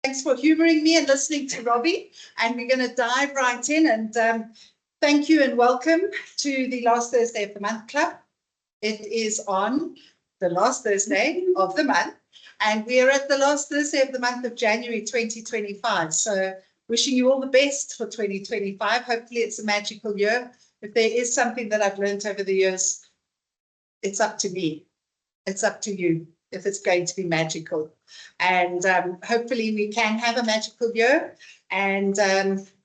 Thanks for humoring me and listening to Robbie. And we're going to dive right in. And thank you and welcome to the last Thursday of the month club. It is on the last Thursday of the month. And we are at the last Thursday of the month of January 2025. So wishing you all the best for 2025. Hopefully it's a magical year. If there is something that I've learned over the years, it's up to me. It's up to you if it's going to be magical. And hopefully we can have a magical year. And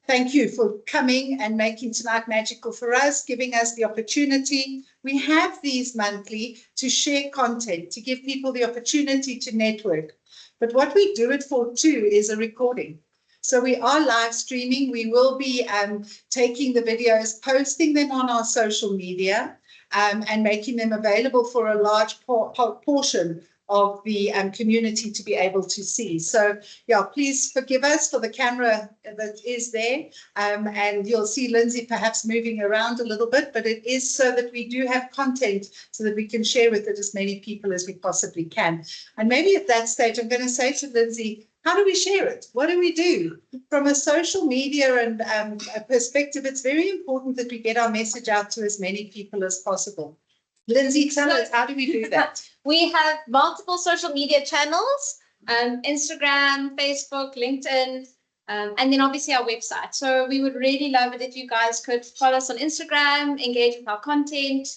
thank you for coming and making tonight magical for us, giving us the opportunity. We have these monthly to share content, to give people the opportunity to network. But what we do it for too is a recording. So we are live streaming. We will be taking the videos, posting them on our social media, and making them available for a large portion of the community to be able to see. So yeah, please forgive us for the camera that is there, and you'll see Lindsay perhaps moving around a little bit, but it is so that we do have content so that we can share with it as many people as we possibly can. And maybe at that stage, I'm going to say to Lindsay, how do we share it? What do we do? From a social media and a perspective, it's very important that we get our message out to as many people as possible. Lindsay, tell us, how do we do that? We have multiple social media channels, Instagram, Facebook, LinkedIn, and then obviously our website. So we would really love it if you guys could follow us on Instagram, engage with our content,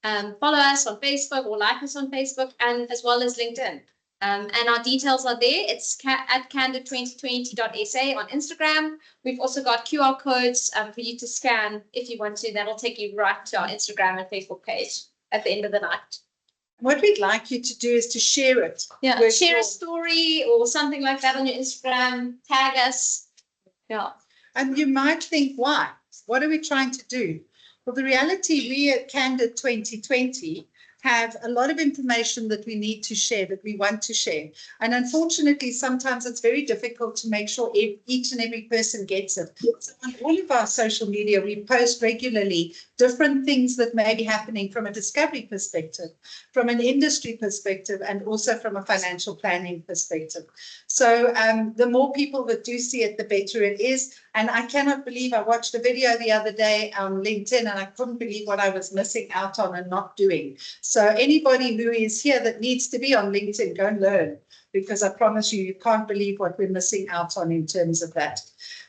follow us on Facebook or like us on Facebook, and as well as LinkedIn. And our details are there. It's at candid2020.sa on Instagram. We've also got QR codes for you to scan if you want to. That'll take you right to our Instagram and Facebook page at the end of the night. What we'd like you to do is to share it. Yeah, share a story or something like that on your Instagram, tag us. Yeah. And you might think, why? What are we trying to do? Well, the reality, we at Candid 2020 have a lot of information that we need to share, that we want to share. And unfortunately, sometimes it's very difficult to make sure each and every person gets it. So on all of our social media, we post regularly different things that may be happening from a discovery perspective, from an industry perspective, and also from a financial planning perspective. So the more people that do see it, the better it is. And I cannot believe, I watched a video the other day on LinkedIn and I couldn't believe what I was missing out on and not doing. So anybody who is here that needs to be on LinkedIn, go and learn, because I promise you, you can't believe what we're missing out on in terms of that.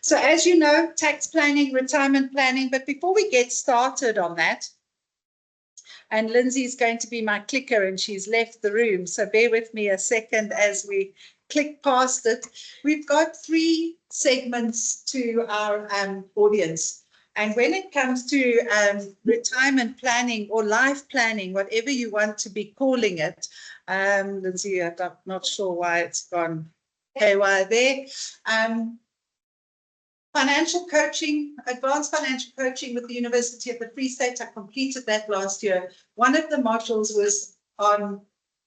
So as you know, tax planning, retirement planning, but before we get started on that, and Lindsay is going to be my clicker and she's left the room, so bear with me a second as we click past it. We've got 3 segments to our audience. And when it comes to retirement planning or life planning, whatever you want to be calling it, Lindsay, I'm not sure why it's gone haywire there. Financial coaching, advanced financial coaching with the University of the Free State. I completed that last year. One of the modules was on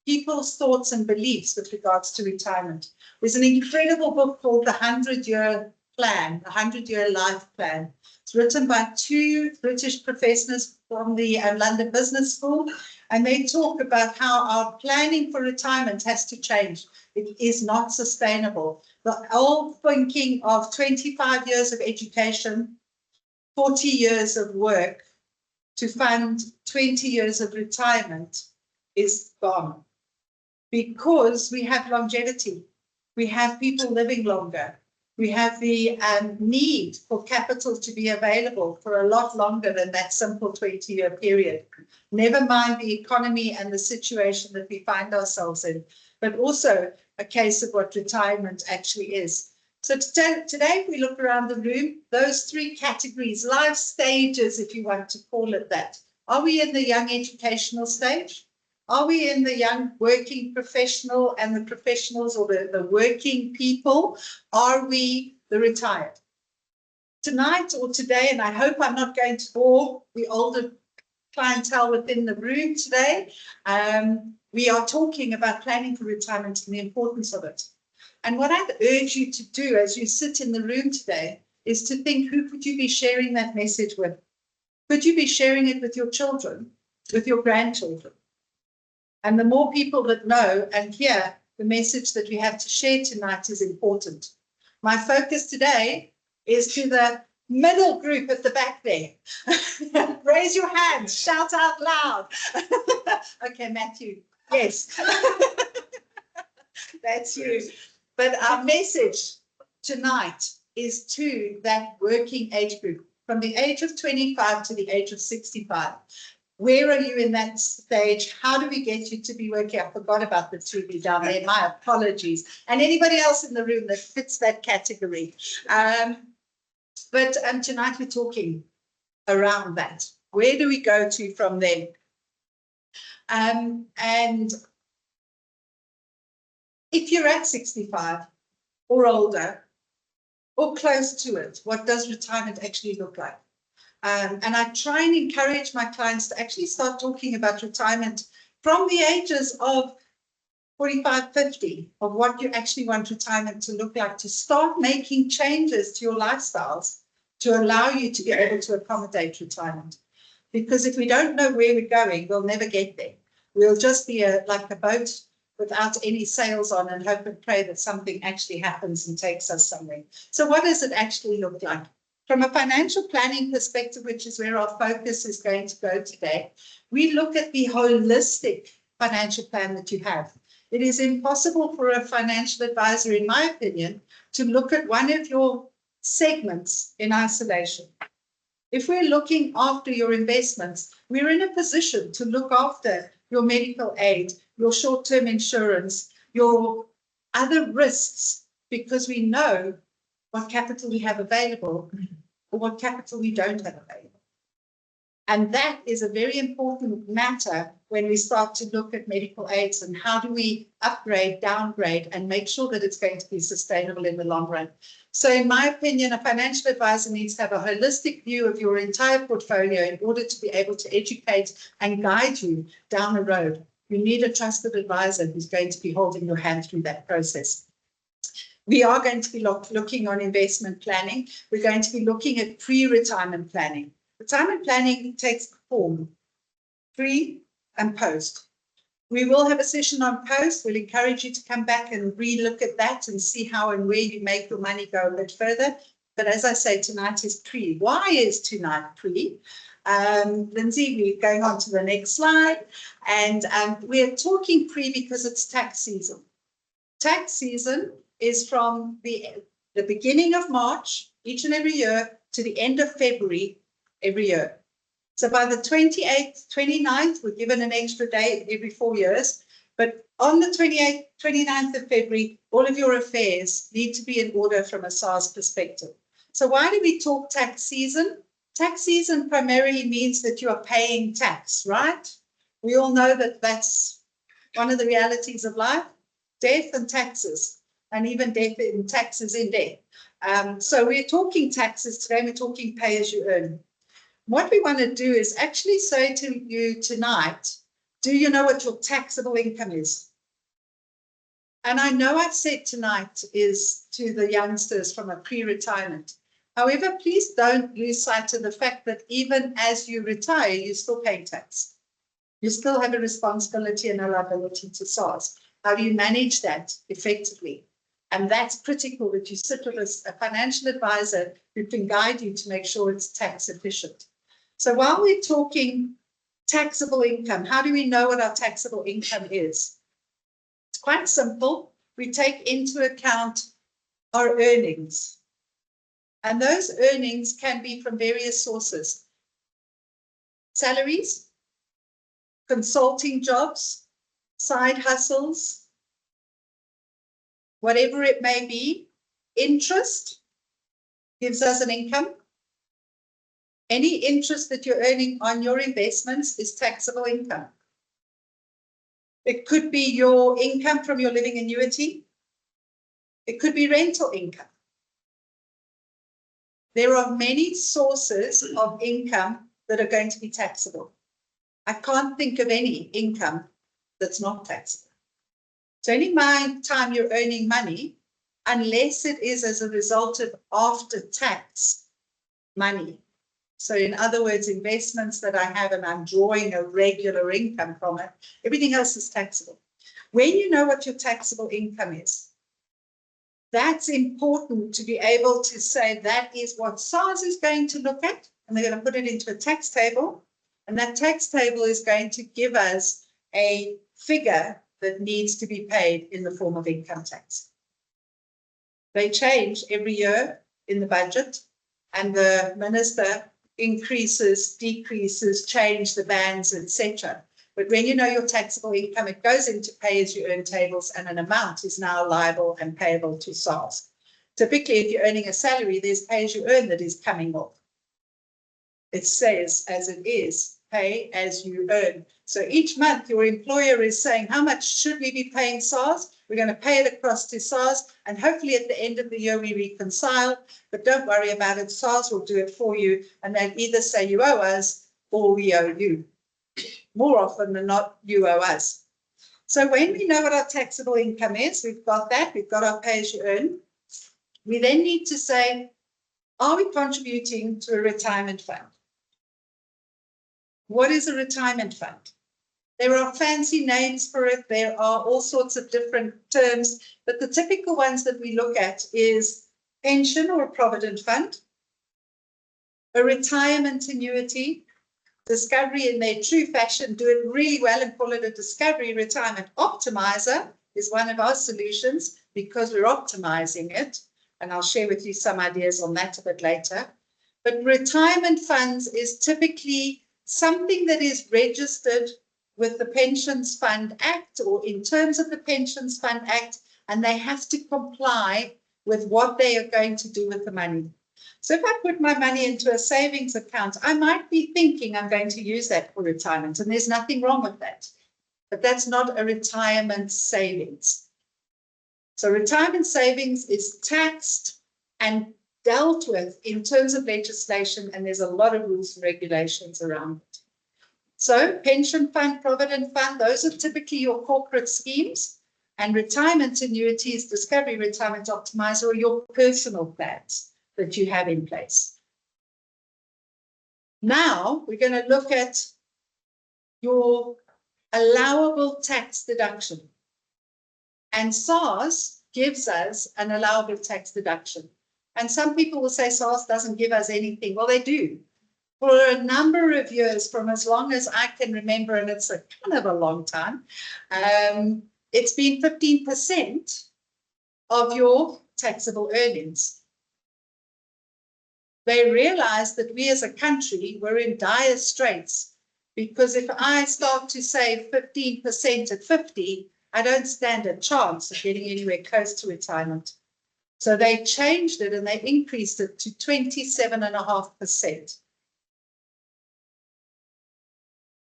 people's thoughts and beliefs with regards to retirement. There's an incredible book called The 100-Year Plan, The 100-Year Life Plan. It's written by 2 British professors from the London Business School, and they talk about how our planning for retirement has to change. It is not sustainable. The old thinking of 25 years of education, 40 years of work to fund 20 years of retirement is gone, because we have longevity. We have people living longer. We have the need for capital to be available for a lot longer than that simple 20-year period. Never mind the economy and the situation that we find ourselves in, but also a case of what retirement actually is. So today, if we look around the room, those 3 categories, life stages, if you want to call it that. Are we in the young educational stage? Are we in the young working professional and the professionals, or the working people? Are we the retired? Tonight or today, and I hope I'm not going to bore the older clientele within the room today, we are talking about planning for retirement and the importance of it. And what I'd urge you to do as you sit in the room today is to think, who could you be sharing that message with? Could you be sharing it with your children, with your grandchildren? And the more people that know and hear the message that we have to share tonight is important. My focus today is to the middle group at the back there. Raise your hands, shout out loud. Okay, Matthew, yes. That's you. But our message tonight is to that working age group from the age of 25 to the age of 65. Where are you in that stage? How do we get you to be working? I forgot about the 2B down there. My apologies. And anybody else in the room that fits that category. But tonight we're talking around that. Where do we go to from then? And if you're at 65 or older or close to it, what does retirement actually look like? And I try and encourage my clients to actually start talking about retirement from the ages of 45, 50, of what you actually want retirement to look like, to start making changes to your lifestyles to allow you to be able to accommodate retirement. Because if we don't know where we're going, we'll never get there. We'll just be like a boat without any sails on and hope and pray that something actually happens and takes us somewhere. So what does it actually look like? From a financial planning perspective, which is where our focus is going to go today, we look at the holistic financial plan that you have. It is impossible for a financial advisor, in my opinion, to look at one of your segments in isolation. If we're looking after your investments, we're in a position to look after your medical aid, your short-term insurance, your other risks, because we know what capital we have available or what capital we don't have available. And that is a very important matter when we start to look at medical aids and how do we upgrade, downgrade, and make sure that it's going to be sustainable in the long run. So in my opinion, a financial advisor needs to have a holistic view of your entire portfolio in order to be able to educate and guide you down the road. You need a trusted advisor who's going to be holding your hand through that process. We are going to be looking on investment planning. We're going to be looking at pre-retirement planning. Retirement planning takes form, pre and post. We will have a session on post. We'll encourage you to come back and re-look at that and see how and where you make your money go a bit further. But as I say, tonight is pre. Why is tonight pre? Lindsay, we're going on to the next slide. And we're talking pre because it's tax season. Tax season is from the beginning of March, each and every year, to the end of February every year. So by the 28th, 29th, we're given an extra day every 4 years. But on the 28th, 29th of February, all of your affairs need to be in order from a SARS perspective. So why do we talk tax season? Tax season primarily means that you are paying tax, right? We all know that that's one of the realities of life, death and taxes, and even death in taxes in death. So we're talking taxes today, we're talking pay as you earn. What we want to do is actually say to you tonight, do you know what your taxable income is? And I know I've said tonight is to the youngsters from a pre-retirement. However, please don't lose sight of the fact that even as you retire, you're still paying tax. You still have a responsibility and a liability to SARS. How do you manage that effectively? And that's critical that you sit with a financial advisor who can guide you to make sure it's tax efficient. So while we're talking taxable income, how do we know what our taxable income is? It's quite simple. We take into account our earnings. And those earnings can be from various sources. Salaries, consulting jobs, side hustles, whatever it may be. Interest gives us an income. Any interest that you're earning on your investments is taxable income. It could be your income from your living annuity. It could be rental income. There are many sources of income that are going to be taxable. I can't think of any income that's not taxable. So any time you're earning money, unless it is as a result of after-tax money. So in other words, investments that I have and I'm drawing a regular income from it, everything else is taxable. When you know what your taxable income is, that's important to be able to say that is what SARS is going to look at, and they're going to put it into a tax table. And that tax table is going to give us a figure that needs to be paid in the form of income tax. They change every year in the budget, and the minister increases, decreases, change the bands, etc. But when you know your taxable income, it goes into pay-as-you-earn tables, and an amount is now liable and payable to SARS. Typically, if you're earning a salary, there's pay-as-you-earn that is coming off. It says, as it is, pay as you earn. So each month, your employer is saying, how much should we be paying SARS? We're going to pay it across to SARS, and hopefully at the end of the year, we reconcile. But don't worry about it. SARS will do it for you, and they'll either say you owe us or we owe you. More often than not, you owe us. So when we know what our taxable income is, we've got that, we've got our pay-as-you-earn. We then need to say, are we contributing to a retirement fund? What is a retirement fund? There are fancy names for it. There are all sorts of different terms, but the typical ones that we look at is pension or a provident fund, a retirement annuity. Discovery in their true fashion do it really well and call it a Discovery Retirement Optimizer is one of our solutions because we're optimizing it. And I'll share with you some ideas on that a bit later. But retirement funds is typically something that is registered with the Pensions Fund Act or in terms of the Pensions Fund Act, and they have to comply with what they are going to do with the money. So if I put my money into a savings account, I might be thinking I'm going to use that for retirement, and there's nothing wrong with that. But that's not a retirement savings. So retirement savings is taxed and dealt with in terms of legislation, and there's a lot of rules and regulations around it. So pension fund, provident fund, those are typically your corporate schemes, and retirement annuities, Discovery Retirement Optimizer, or your personal plans that you have in place. Now we're going to look at your allowable tax deduction. And SARS gives us an allowable tax deduction. And some people will say SARS doesn't give us anything. Well, they do. For a number of years, from as long as I can remember, and it's a kind of a long time, it's been 15% of your taxable earnings. They realized that we as a country were in dire straits because if I start to save 15% at 50, I don't stand a chance of getting anywhere close to retirement. So they changed it and they increased it to 27.5%.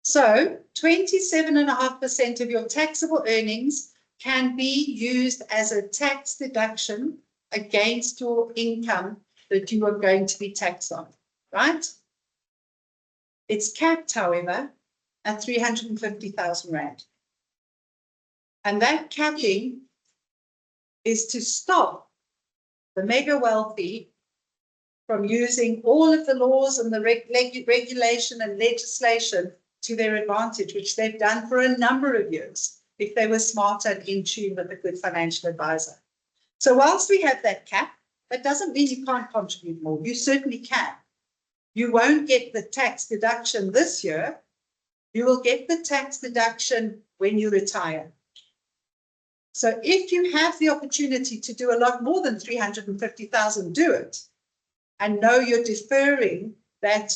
So 27.5% of your taxable earnings can be used as a tax deduction against your income that you are going to be taxed on, right? It's capped, however, at 350,000 Rand. And that capping is to stop the mega wealthy from using all of the laws and the regulation and legislation to their advantage, which they've done for a number of years, if they were smart and in tune with a good financial advisor. So whilst we have that cap, that doesn't mean you can't contribute more. You certainly can. You won't get the tax deduction this year. You will get the tax deduction when you retire. So if you have the opportunity to do a lot more than 350,000, do it. And know you're deferring that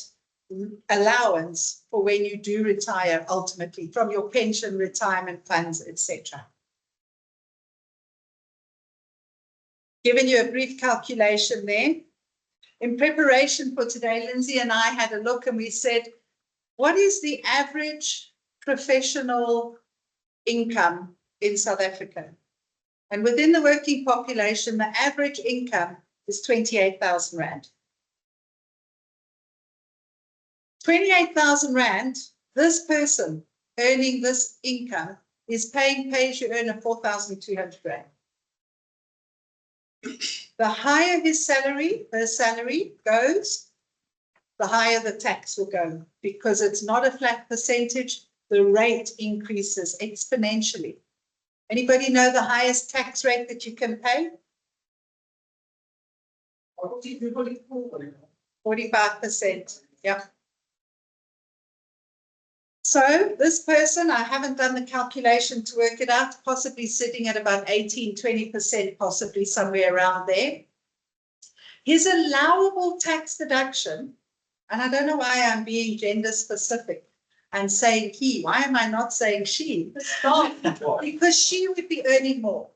allowance for when you do retire ultimately from your pension, retirement funds, etc. Given you a brief calculation there. In preparation for today, Lindsay and I had a look and we said, what is the average professional income in South Africa? And within the working population, the average income is 28,000 Rand. 28,000 Rand, this person earning this income is paying pay-as-you-earn of 4,200 Rand. The higher his salary, her salary goes, the higher the tax will go because it's not a flat percentage. The rate increases exponentially. Anybody know the highest tax rate that you can pay? 45%. Yeah. So this person, I haven't done the calculation to work it out, possibly sitting at about 18, 20%, possibly somewhere around there. His allowable tax deduction, and I don't know why I'm being gender specific and saying he, why am I not saying she? Because she would be earning more.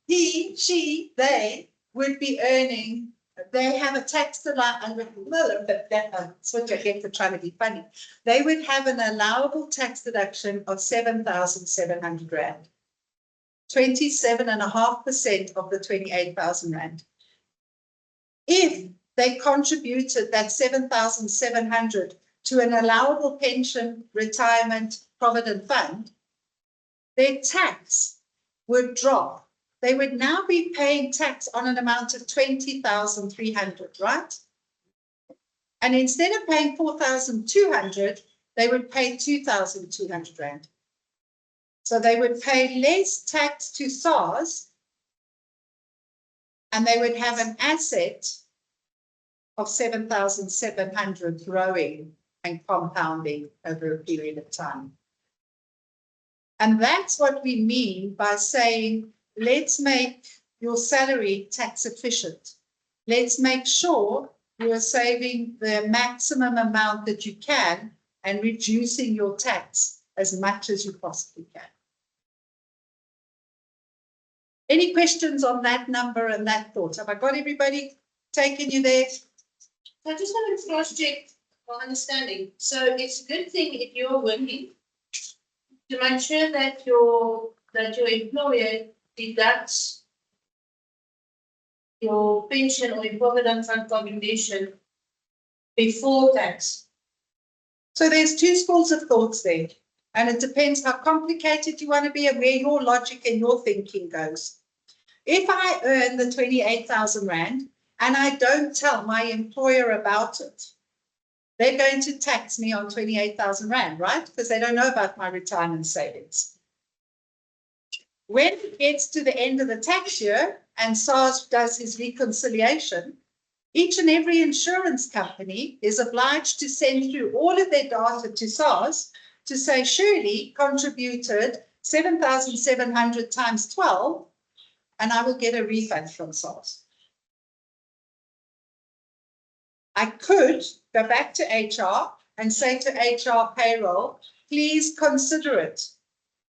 He, she, they would be earning, they have a tax deduction, that's what you get for trying to be funny. They would have an allowable tax deduction of 7,700 Rand. 27.5% of the 28,000 Rand. If they contributed that 7,700 to an allowable pension, retirement, provident fund, their tax would drop. They would now be paying tax on an amount of 20,300, right? And instead of paying 4,200, they would pay 2,200 Rand. So they would pay less tax to SARS, and they would have an asset of 7,700 growing and compounding over a period of time. And that's what we mean by saying, let's make your salary tax efficient. Let's make sure you are saving the maximum amount that you can and reducing your tax as much as you possibly can. Any questions on that number and that thought? Have I got everybody taken you there? I just want to cross-check my understanding. So it's a good thing if you're working to make sure that your employer deducts your pension or your provident fund contribution before tax. So there's two schools of thoughts there, and it depends how complicated you want to be and where your logic and your thinking goes. If I earn the 28,000 Rand and I don't tell my employer about it, they're going to tax me on 28,000 Rand, right? Because they don't know about my retirement savings. When it gets to the end of the tax year and SARS does his reconciliation, each and every insurance company is obliged to send through all of their data to SARS to say Shirley contributed 7,700 times 12, and I will get a refund from SARS. I could go back to HR and say to HR payroll, please consider it.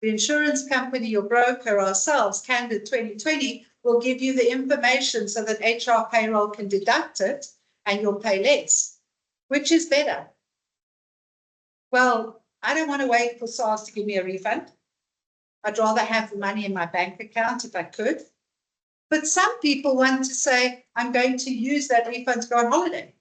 The insurance company, your broker, ourselves, Candid 2020, will give you the information so that HR payroll can deduct it and you'll pay less. Which is better? Well, I don't want to wait for SARS to give me a refund. I'd rather have the money in my bank account if I could. But some people want to say, I'm going to use that refund to go on holiday.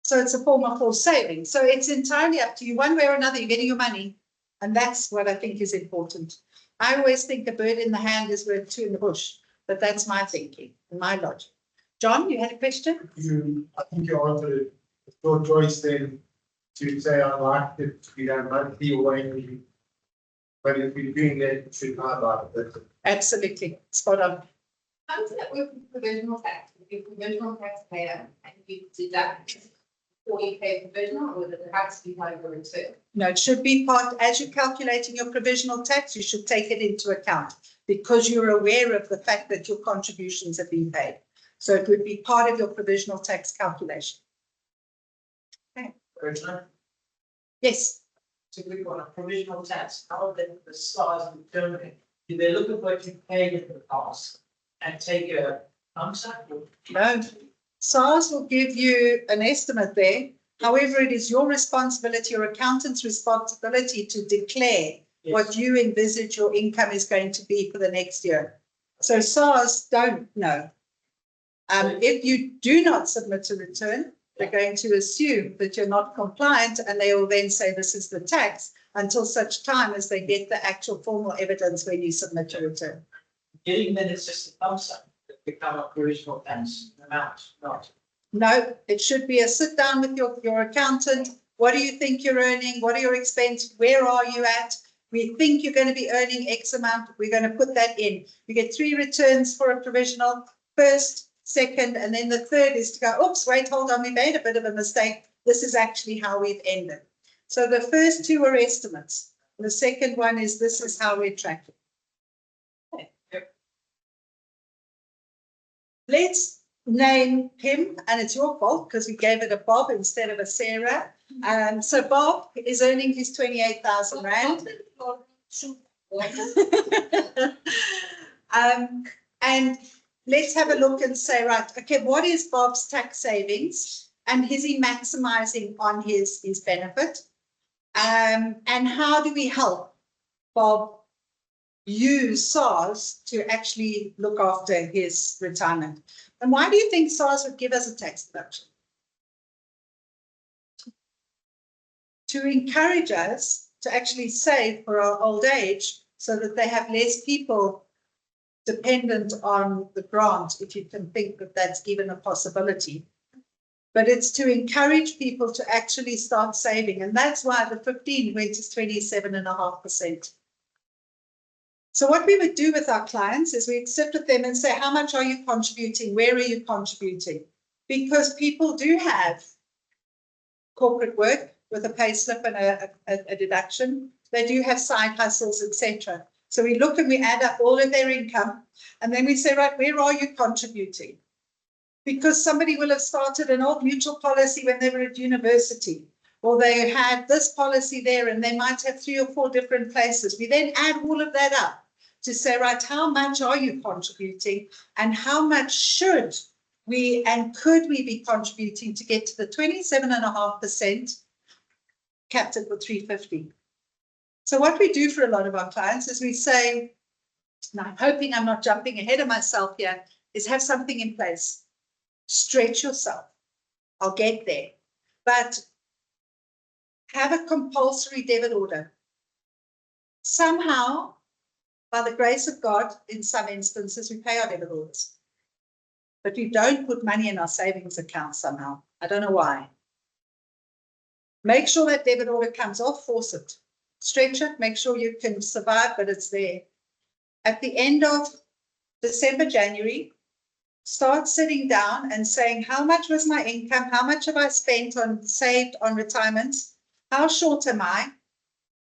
So it's a form of forced saving. So it's entirely up to you. One way or another, you're getting your money. And that's what I think is important. I always think a bird in the hand is worth two in the bush. But that's my thinking and my logic. John, you had a question? I think you answered it. It's your choice then to say I like it to be done monthly or annually. But if you're doing that, you should highlight it. Absolutely. Spot on. How does that work with provisional tax? If you're provisional taxpayer and you deduct before you pay provisional, or does it have to be part of your return? No, it should be part, as you're calculating your provisional tax, you should take it into account because you're aware of the fact that your contributions have been paid. So it would be part of your provisional tax calculation. Okay. Yes. To click on a provisional tax, how then the size determined? Do they look at what you paid in the past and take a lump sum? No. SARS will give you an estimate there. However, it is your responsibility, your accountant's responsibility to declare what you envisage your income is going to be for the next year. So SARS don't know. If you do not submit a return, they're going to assume that you're not compliant, and they will then say this is the tax until such time as they get the actual formal evidence when you submit your return. Getting that it's just a lump sum that become a provisional tax amount, not. No, it should be a sit down with your accountant. What do you think you're earning? What are your expenses? Where are you at? We think you're going to be earning X amount. We're going to put that in. You get 3 returns for a provisional, first, second, and then the third is to go, oops, wait, hold on, we made a bit of a mistake. This is actually how we've ended. So the first 2 are estimates. The second one is this is how we're tracking. Let's name him, and it's your fault because we gave it a Bob instead of a Sarah. So Bob is earning his 28,000 Rand. And let's have a look and say, right, okay, what is Bob's tax savings? And is he maximizing on his benefit? And how do we help Bob use SARS to actually look after his retirement? And why do you think SARS would give us a tax deduction? To encourage us to actually save for our old age so that they have less people dependent on the grant, if you can think that that's even a possibility. But it's to encourage people to actually start saving. And that's why the 15 went to 27.5%. So what we would do with our clients is we'd sit with them and say, how much are you contributing? Where are you contributing? Because people do have corporate work with a pay slip and a deduction. They do have side hustles, etc. So we look and we add up all of their income, and then we say, right, where are you contributing? Because somebody will have started an old mutual policy when they were at university, or they had this policy there, and they might have 3 or 4 different places. We then add all of that up to say, right, how much are you contributing, and how much should we and could we be contributing to get to the 27.5% capped at the 350. So what we do for a lot of our clients is we say, now I'm hoping I'm not jumping ahead of myself here, is have something in place. Stretch yourself. I'll get there. But have a compulsory debit order. Somehow, by the grace of God, in some instances, we pay our debit orders. But we don't put money in our savings account somehow. I don't know why. Make sure that debit order comes off, force it. Stretch it, make sure you can survive, but it's there. At the end of December, January, start sitting down and saying, how much was my income? How much have I spent on saved on retirement? How short am I?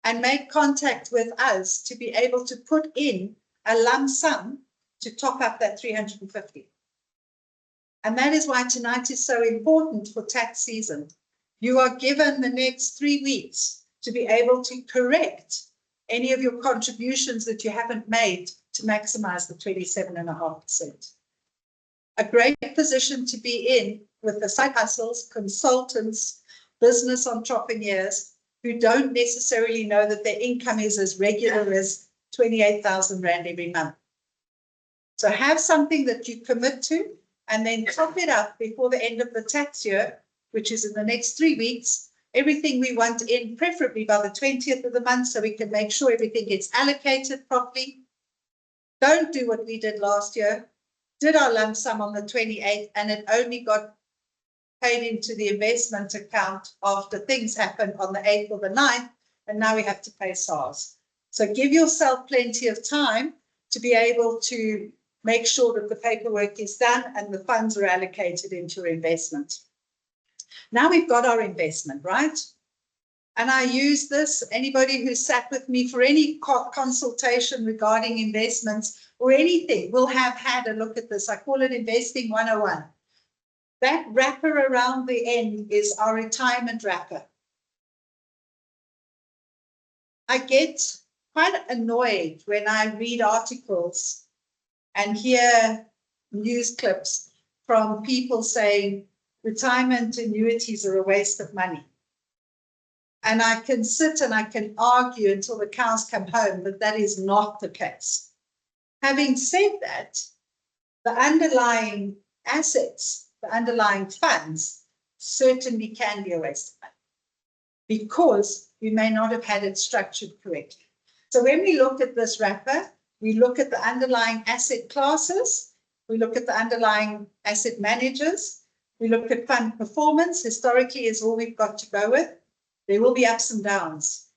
And make contact with us to be able to put in a lump sum to top up that 350. And that is why tonight is so important for tax season. You are given the next 3 weeks to be able to correct any of your contributions that you haven't made to maximize the 27.5%. A great position to be in with the side hustles, consultants, business entrepreneurs who don't necessarily know that their income is as regular as 28,000 Rand every month. So have something that you commit to and then top it up before the end of the tax year, which is in the next 3 weeks. Everything we want in, preferably by the 20th of the month, so we can make sure everything gets allocated properly. Don't do what we did last year. Did our lump sum on the 28th, and it only got paid into the investment account after things happened on the 8th or the 9th, and now we have to pay SARS. So give yourself plenty of time to be able to make sure that the paperwork is done and the funds are allocated into your investment. Now we've got our investment, right? And I use this, anybody who sat with me for any consultation regarding investments or anything will have had a look at this. I call it Investing 101. That wrapper around the end is our retirement wrapper. I get quite annoyed when I read articles and hear news clips from people saying retirement annuities are a waste of money. And I can sit and I can argue until the cows come home, but that is not the case. Having said that, the underlying assets, the underlying funds, certainly can be a waste of money because we may not have had it structured correctly. So when we look at this wrapper, we look at the underlying asset classes, we look at the underlying asset managers, we look at fund performance. Historically is all we've got to go with. There will be ups and downs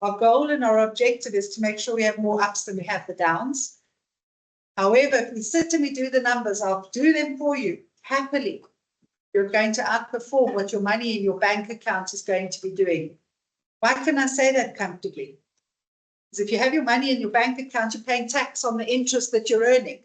Our goal and our objective is to make sure we have more ups than we have the downs. However, if we sit and we do the numbers, I'll do them for you happily. You're going to outperform what your money in your bank account is going to be doing. Why can I say that comfortably? Because if you have your money in your bank account, you're paying tax on the interest that you're earning.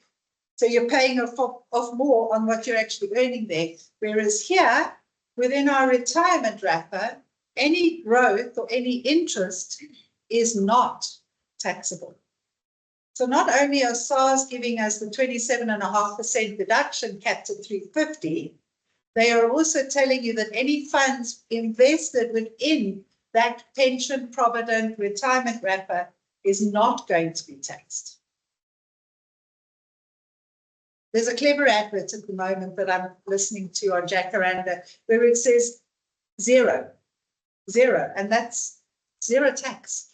So you're paying off more on what you're actually earning there. Whereas here, within our retirement wrapper, any growth or any interest is not taxable. So not only are SARS giving us the 27.5% deduction capped at 350, they are also telling you that any funds invested within that pension provident retirement wrapper is not going to be taxed. There's a clever advert at the moment that I'm listening to on Jacaranda where it says zero, and that's zero tax.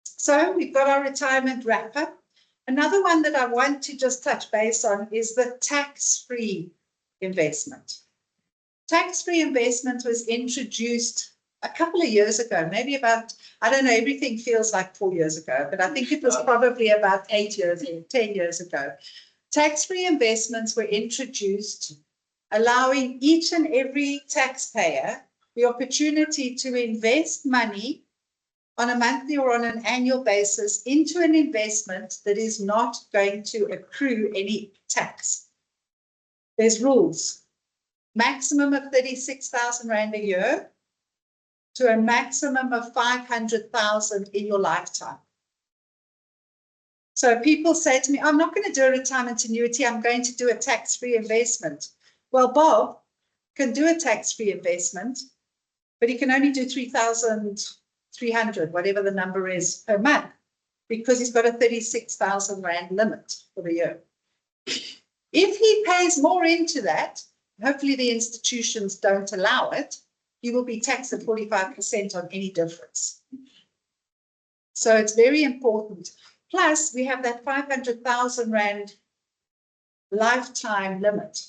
So we've got our retirement wrapper. Another one that I want to just touch base on is the tax-free investment. Tax-free investment was introduced a couple of years ago, maybe about, I don't know, everything feels like 4 years ago, but I think it was probably about 8 years or 10 years ago. Tax-free investments were introduced, allowing each and every taxpayer the opportunity to invest money on a monthly or on an annual basis into an investment that is not going to accrue any tax. There's rules, maximum of 36,000 Rand a year to a maximum of 500,000 in your lifetime. So people say to me, I'm not going to do a retirement annuity, I'm going to do a tax-free investment. Well, Bob can do a tax-free investment, but he can only do 3,300, whatever the number is per month, because he's got a 36,000 Rand limit for the year. If he pays more into that, hopefully the institutions don't allow it, he will be taxed at 45% on any difference. So it's very important. Plus, we have that 500,000 Rand lifetime limit.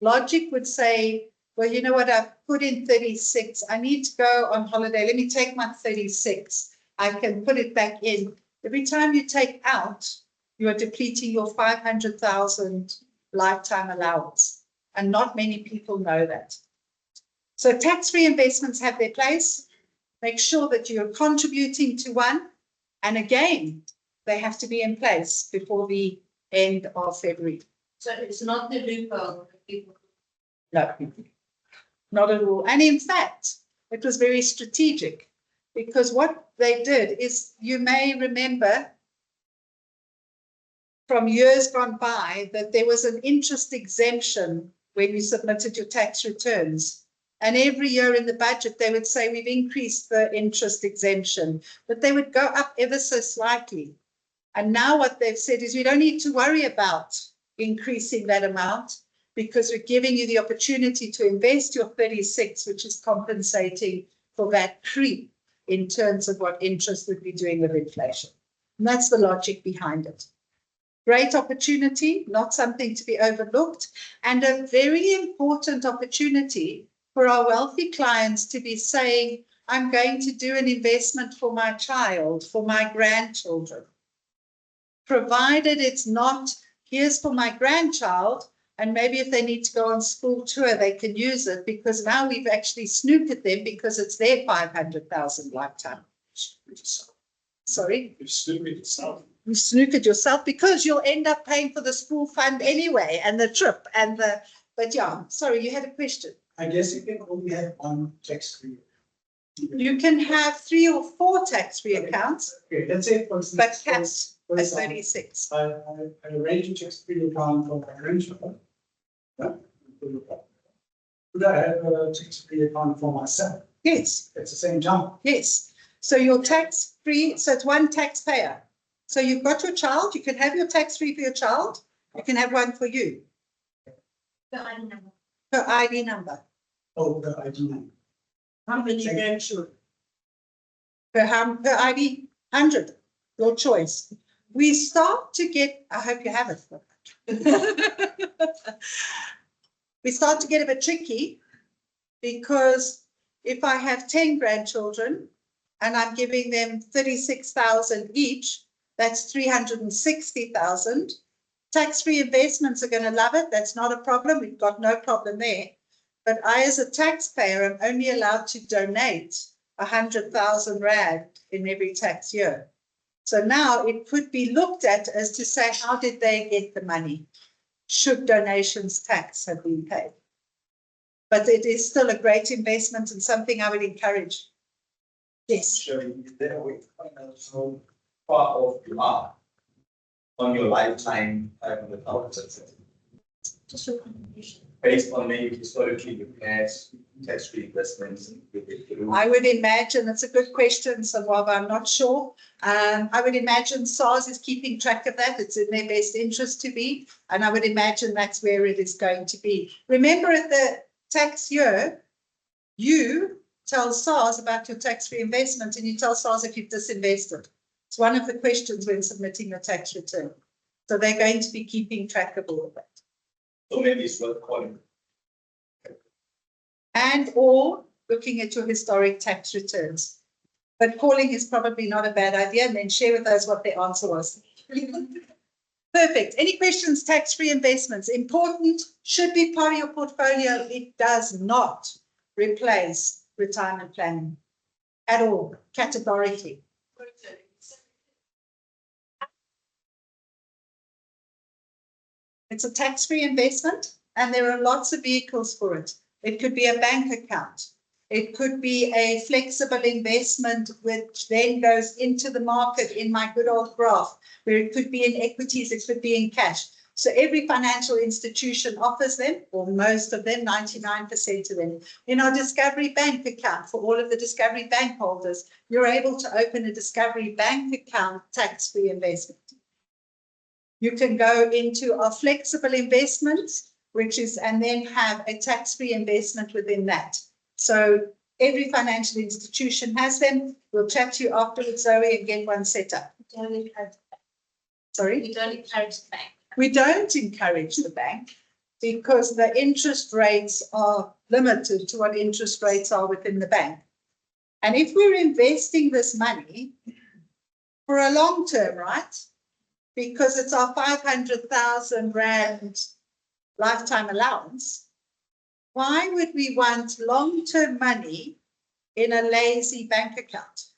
Logic would say, well, you know what, I've put in 36. I need to go on holiday. Let me take my 36. I can put it back in. Every time you take out, you are depleting your 500,000 lifetime allowance. And not many people know that. So tax-free investments have their place. Make sure that you're contributing to one. And again, they have to be in place before the end of February. So it's not the loophole that people. No, not at all. And in fact, it was very strategic because what they did is, you may remember from years gone by that there was an interest exemption when you submitted your tax returns. And every year in the budget, they would say, we've increased the interest exemption, but they would go up ever so slightly. And now what they've said is, we don't need to worry about increasing that amount because we're giving you the opportunity to invest your 36, which is compensating for that creep in terms of what interest would be doing with inflation. And that's the logic behind it. Great opportunity, not something to be overlooked, and a very important opportunity for our wealthy clients to be saying, I'm going to do an investment for my child, for my grandchildren. Provided it's not, here's for my grandchild, and maybe if they need to go on school tour, they can use it, because now we've actually snookered them because it's their 500,000 lifetime. Sorry? You snookered yourself. You snookered yourself because you'll end up paying for the school fund anyway, and the trip, and the, but yeah, sorry, you had a question. I guess you can only have one tax-free. You can have 3 or 4 tax-free accounts, Okay, let's say for instance. but capped for at example, 36. I arrange a tax-free account for my grandchild. Yeah. Could I have a tax-free account for myself Yes, at the same time? yes. So you're tax-free, so it's one taxpayer. So you've got your child, you can have your tax-free for your child, you can have one for you, The ID number. per ID number, Oh, the ID number. How many Thank you. grandchildren? per ID, 100, your choice. We start to get, I hope you have it. We start to get a bit tricky because if I have 10 grandchildren, and I'm giving them 36,000 each, that's 360,000. Tax-free investments are going to love it. That's not a problem. We've got no problem there. But I, as a taxpayer, am only allowed to donate 100,000 rand in every tax year. So now it could be looked at as to say, how did they get the money? Should donations tax have been paid? But it is still a great investment and something I would encourage. Yes. Shirley, is there a way to find out how far off you are on your lifetime without success? Based on maybe historically you've had tax-free investments. I would imagine, it's a good question, Sawaba, I'm not sure. I would imagine SARS is keeping track of that. It's in their best interest to be, and I would imagine that's where it is going to be. Remember, at the tax year, you tell SARS about your tax-free investment and you tell SARS if you've disinvested. It's one of the questions when submitting your tax return. So they're going to be keeping track of all of that. So maybe it's worth calling. And or looking at your historic tax returns. But calling is probably not a bad idea, and then share with us what the answer was. Perfect. Any questions? Tax-free investments, important, should be part of your portfolio. It does not replace retirement planning at all, categorically. It's a tax-free investment, and there are lots of vehicles for it. It could be a bank account. It could be a flexible investment, which then goes into the market in my good old graph, where it could be in equities, it could be in cash. So every financial institution offers them, or most of them, 99% of them. In our Discovery Bank account, for all of the Discovery Bank holders, you're able to open a Discovery Bank account tax-free investment. You can go into our flexible investments, which is, and then have a tax-free investment within that. So every financial institution has them. We'll chat to you afterwards, Zoe, and get one set up. Sorry? We don't encourage the bank. We don't encourage the bank because the interest rates are limited to what interest rates are within the bank. And if we're investing this money for a long term, right? Because it's our 500,000 rand lifetime allowance, why would we want long-term money in a lazy bank account?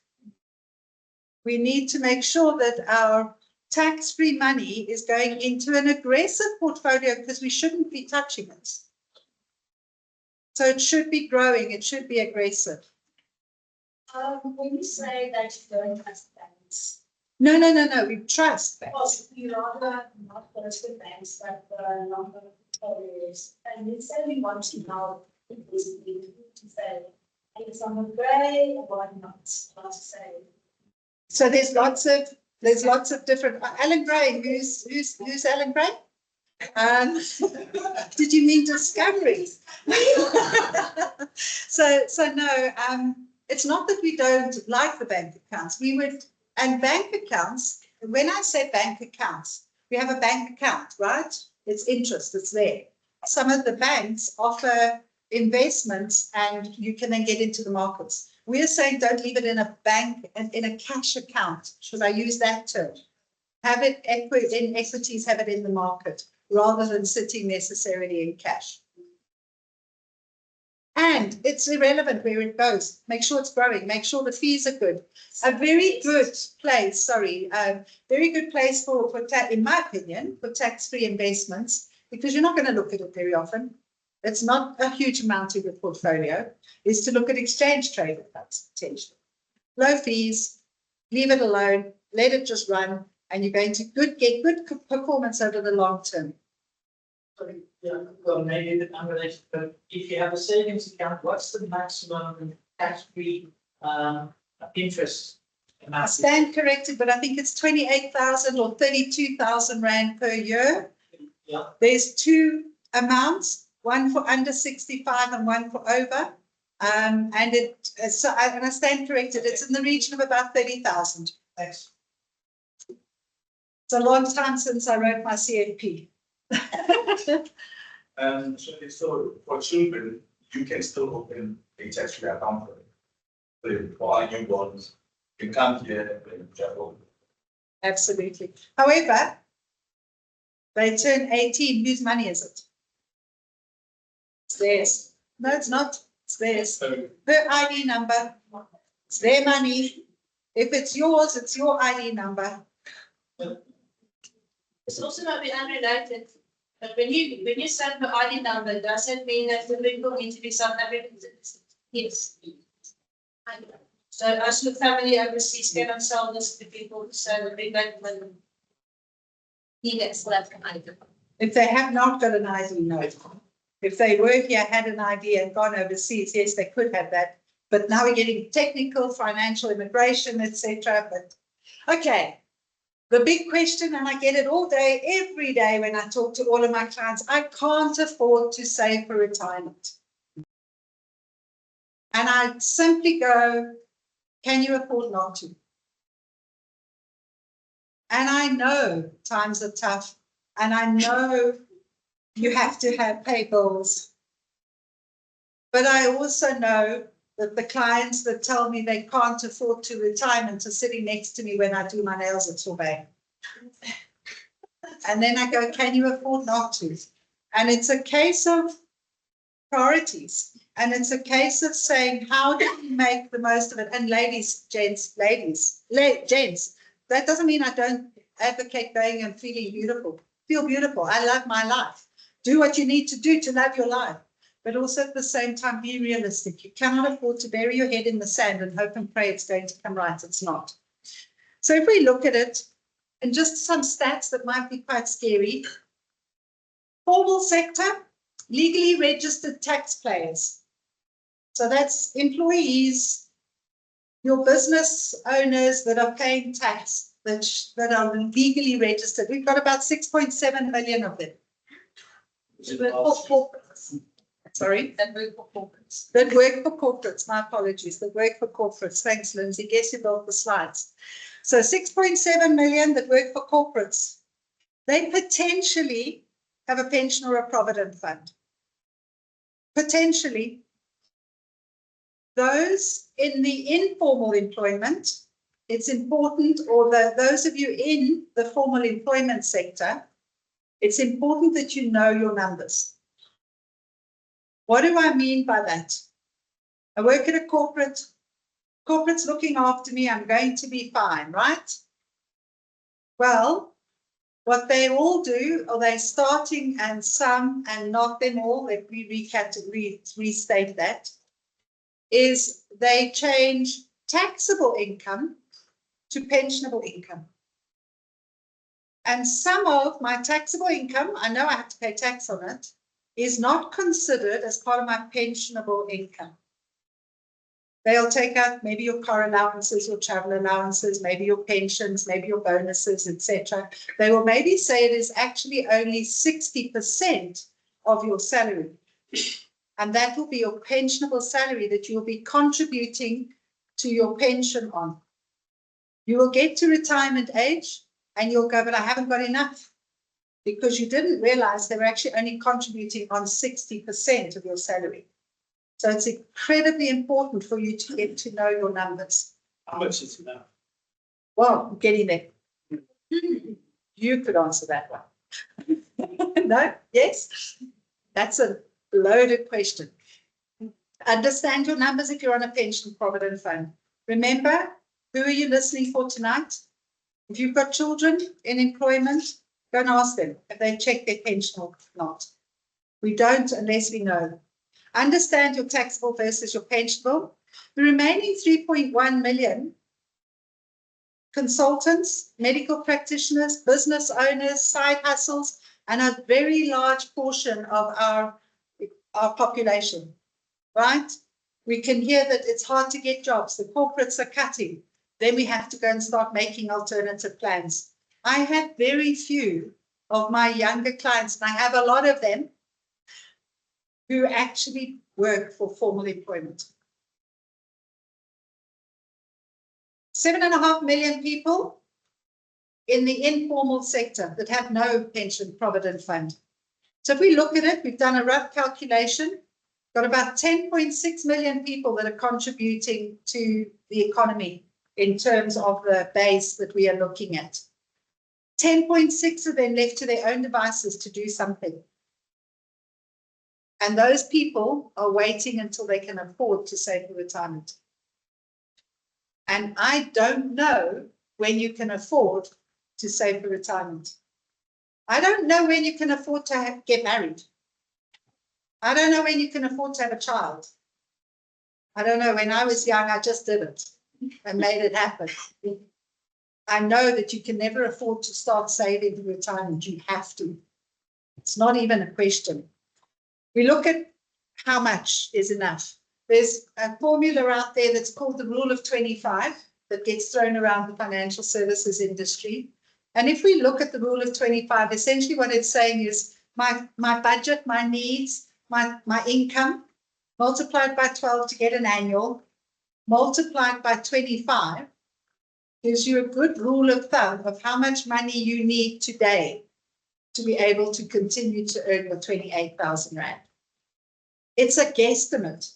We need to make sure that our tax-free money is going into an aggressive portfolio because we shouldn't be touching it. So it should be growing, it should be aggressive. When you say that you don't trust banks, No, we trust banks. well, you rather not trust the banks, but number of portfolios. And it's only want to know basically to say, is someone gray or why not to say. So there's lots of different. Alan Gray, who's Alan Gray? Did you mean Discovery? So no, it's not that we don't like the bank accounts. We would, and bank accounts, when I say bank accounts, we have a bank account, right? It's interest, it's there. Some of the banks offer investments and you can then get into the markets. We're saying don't leave it in a bank and in a cash account. Should I use that term? Have it in equities, have it in the market, rather than sitting necessarily in cash. And it's irrelevant where it goes. Make sure it's growing. Make sure the fees are good. A very good place, very good place for in my opinion, for tax-free investments, because you're not going to look at it very often. It's not a huge amount of your portfolio, is to look at exchange traded funds potentially. Low fees, leave it alone, let it just run, and you're going to get good performance over the long term. Sorry, yeah, well, maybe a bit unrelated, but if you have a savings account, what's the maximum tax-free interest I amount? stand corrected, but I think it's 28,000 or 32,000 rand per year. Yeah. There's two amounts, one for under 65 and one for over. And I stand corrected, it's in the region of about 30,000. Thanks. It's a long time since I wrote my CFP. So for children, you can still open a tax-free account for it. For our newborns, You come here and travel. Absolutely. However, they turn 18, whose money is it? It's theirs. No, it's not. It's theirs. Her ID number. It's their money. If it's yours, it's your ID number. It's also not be unrelated, but when you send the ID number, does it mean that the people need to be South African citizens? Yes. So us with family overseas cannot sell this to people who say that they don't live in. He gets left either. If they have not got an ID, no. If they were here, had an ID and gone overseas, yes, they could have that. But now we're getting technical, financial immigration, etc. But okay, the big question, and I get it all day, every day when I talk to all of my clients, I can't afford to save for retirement. And I simply go, can you afford not to? And I know times are tough, and I know you have to have pay bills. But I also know that the clients that tell me they can't afford to retirement are sitting next to me when I do my nails at Sorbet. And then I go, can you afford not to? And it's a case of priorities. And it's a case of saying, how do we make the most of it? And ladies, gents, that doesn't mean I don't advocate going and feeling beautiful. Feel beautiful. I love my life. Do what you need to do to love your life. But also at the same time, be realistic. You cannot afford to bury your head in the sand and hope and pray it's going to come right. It's not. So if we look at it, and just some stats that might be quite scary. Formal sector, legally registered taxpayers. So that's employees, your business owners that are paying tax, that are legally registered. We've got about 6.7 million of them. Sorry? That work for corporates. That work for corporates, my apologies. That work for corporates. Thanks, Lindsay. Guess you built the slides. So 6.7 million that work for corporates. They potentially have a pension or a provident fund. Potentially. Those in the informal employment, it's important, or those of you in the formal employment sector, it's important that you know your numbers. What do I mean by that? I work at a corporate's looking after me, I'm going to be fine, right? Well, what they all do, or they're starting, and some, and not them all, let me restate that, is they change taxable income to pensionable income. And some of my taxable income, I know I have to pay tax on it, is not considered as part of my pensionable income. They'll take out maybe your car allowances, your travel allowances, maybe your pensions, maybe your bonuses, etc. They will maybe say it is actually only 60% of your salary. And that will be your pensionable salary that you'll be contributing to your pension on. You will get to retirement age and you'll go, but I haven't got enough. Because you didn't realize they were actually only contributing on 60% of your salary. So it's incredibly important for you to get to know your numbers. How much is enough? Well, I'm getting there. You could answer that one. No? Yes? That's a loaded question. Understand your numbers if you're on a pension provident fund. Remember, who are you listening for tonight? If you've got children in employment, go and ask them if they check their pension or not. We don't unless we know. Understand your taxable versus your pensionable. The remaining 3.1 million consultants, medical practitioners, business owners, side hustles, and a very large portion of our population, right? We can hear that it's hard to get jobs. The corporates are cutting. Then we have to go and start making alternative plans. I have very few of my younger clients, and I have a lot of them, who actually work for formal employment. 7.5 million people in the informal sector that have no pension provident fund. So if we look at it, we've done a rough calculation, got about 10.6 million people that are contributing to the economy in terms of the base that we are looking at. 10.6 of them left to their own devices to do something. And those people are waiting until they can afford to save for retirement. And I don't know when you can afford to save for retirement. I don't know when you can afford to get married. I don't know when you can afford to have a child. I don't know. When I was young, I just did it and made it happen. I know that you can never afford to start saving for retirement. You have to. It's not even a question. We look at how much is enough. There's a formula out there that's called the rule of 25 that gets thrown around the financial services industry. And if we look at the rule of 25, essentially what it's saying is my budget, my needs, my income, multiplied by 12 to get an annual, multiplied by 25, gives you a good rule of thumb of how much money you need today to be able to continue to earn your 28,000 Rand. It's a guesstimate.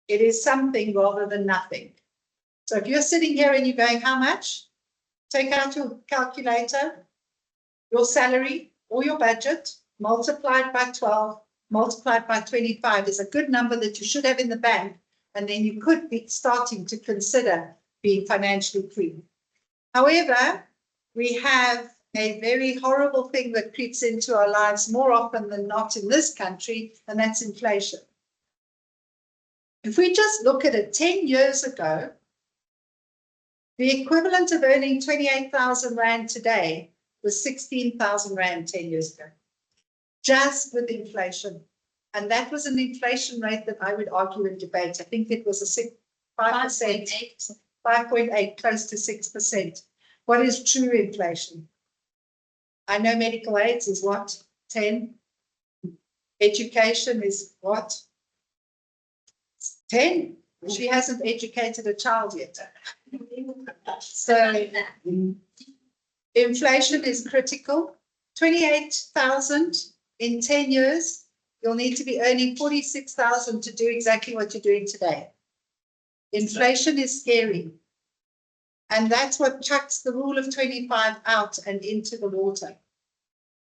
It is something rather than nothing. So if you're sitting here and you're going, how much? Take out your calculator, your salary or your budget, multiplied by 12, multiplied by 25 is a good number that you should have in the bank. And then you could be starting to consider being financially free. However, we have a very horrible thing that creeps into our lives more often than not in this country, and that's inflation. If we just look at it 10 years ago, the equivalent of earning 28,000 Rand today was 16,000 Rand 10 years ago, just with inflation. And that was an inflation rate that I would argue and debate. I think it was a 5%, 5.8, close to 6%. What is true inflation? I know medical aids is what? 10. Education is what? 10. She hasn't educated a child yet. So inflation is critical. 28,000 in 10 years. You'll need to be earning 46,000 to do exactly what you're doing today. Inflation is scary. And that's what chucks the rule of 25 out and into the water.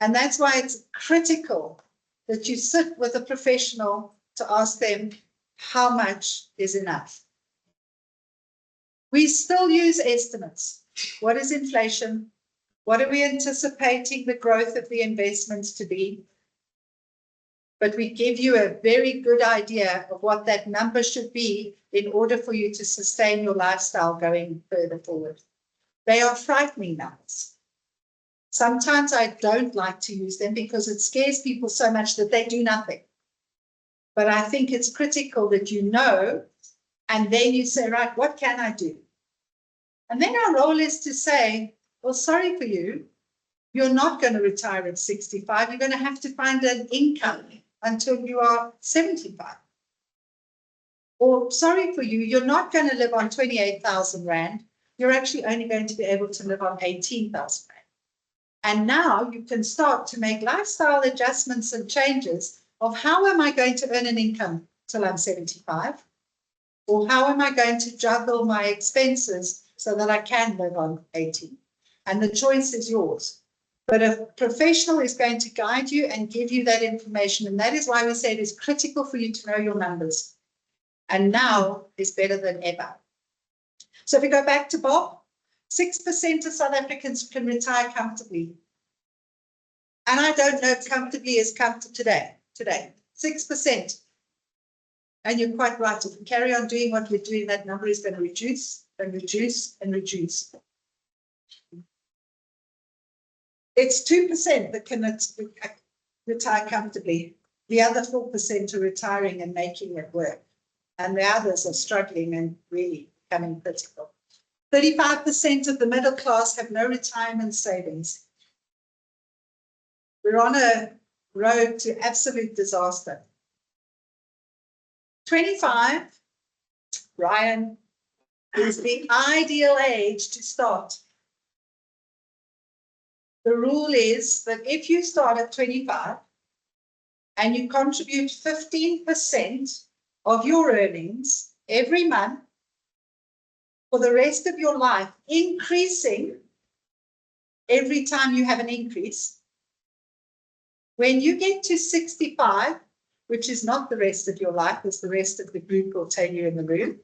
And that's why it's critical that you sit with a professional to ask them how much is enough. We still use estimates. What is inflation? What are we anticipating the growth of the investments to be? But we give you a very good idea of what that number should be in order for you to sustain your lifestyle going further forward. They are frightening numbers. Sometimes I don't like to use them because it scares people so much that they do nothing. But I think it's critical that you know, and then you say, right, what can I do? And then our role is to say, well, sorry for you. You're not going to retire at 65. You're going to have to find an income until you are 75. Or sorry for you, you're not going to live on 28,000 Rand. You're actually only going to be able to live on 18,000 Rand. And now you can start to make lifestyle adjustments and changes of how am I going to earn an income till I'm 75? Or how am I going to juggle my expenses so that I can live on 18? And the choice is yours. But a professional is going to guide you and give you that information. And that is why we say it is critical for you to know your numbers. And now is better than ever. So if we go back to Bob, 6% of South Africans can retire comfortably. And I don't know if comfortably is comfortable today, 6%. And you're quite right. If we carry on doing what we're doing, that number is going to reduce and reduce and reduce. It's 2% that can retire comfortably. The other 4% are retiring and making it work. And the others are struggling and really becoming critical. 35% of the middle class have no retirement savings. We're on a road to absolute disaster. 25, Ryan, is the ideal age to start. The rule is that if you start at 25 and you contribute 15% of your earnings every month for the rest of your life, increasing every time you have an increase. When you get to 65, which is not the rest of your life, as the rest of the group will tell you in the room,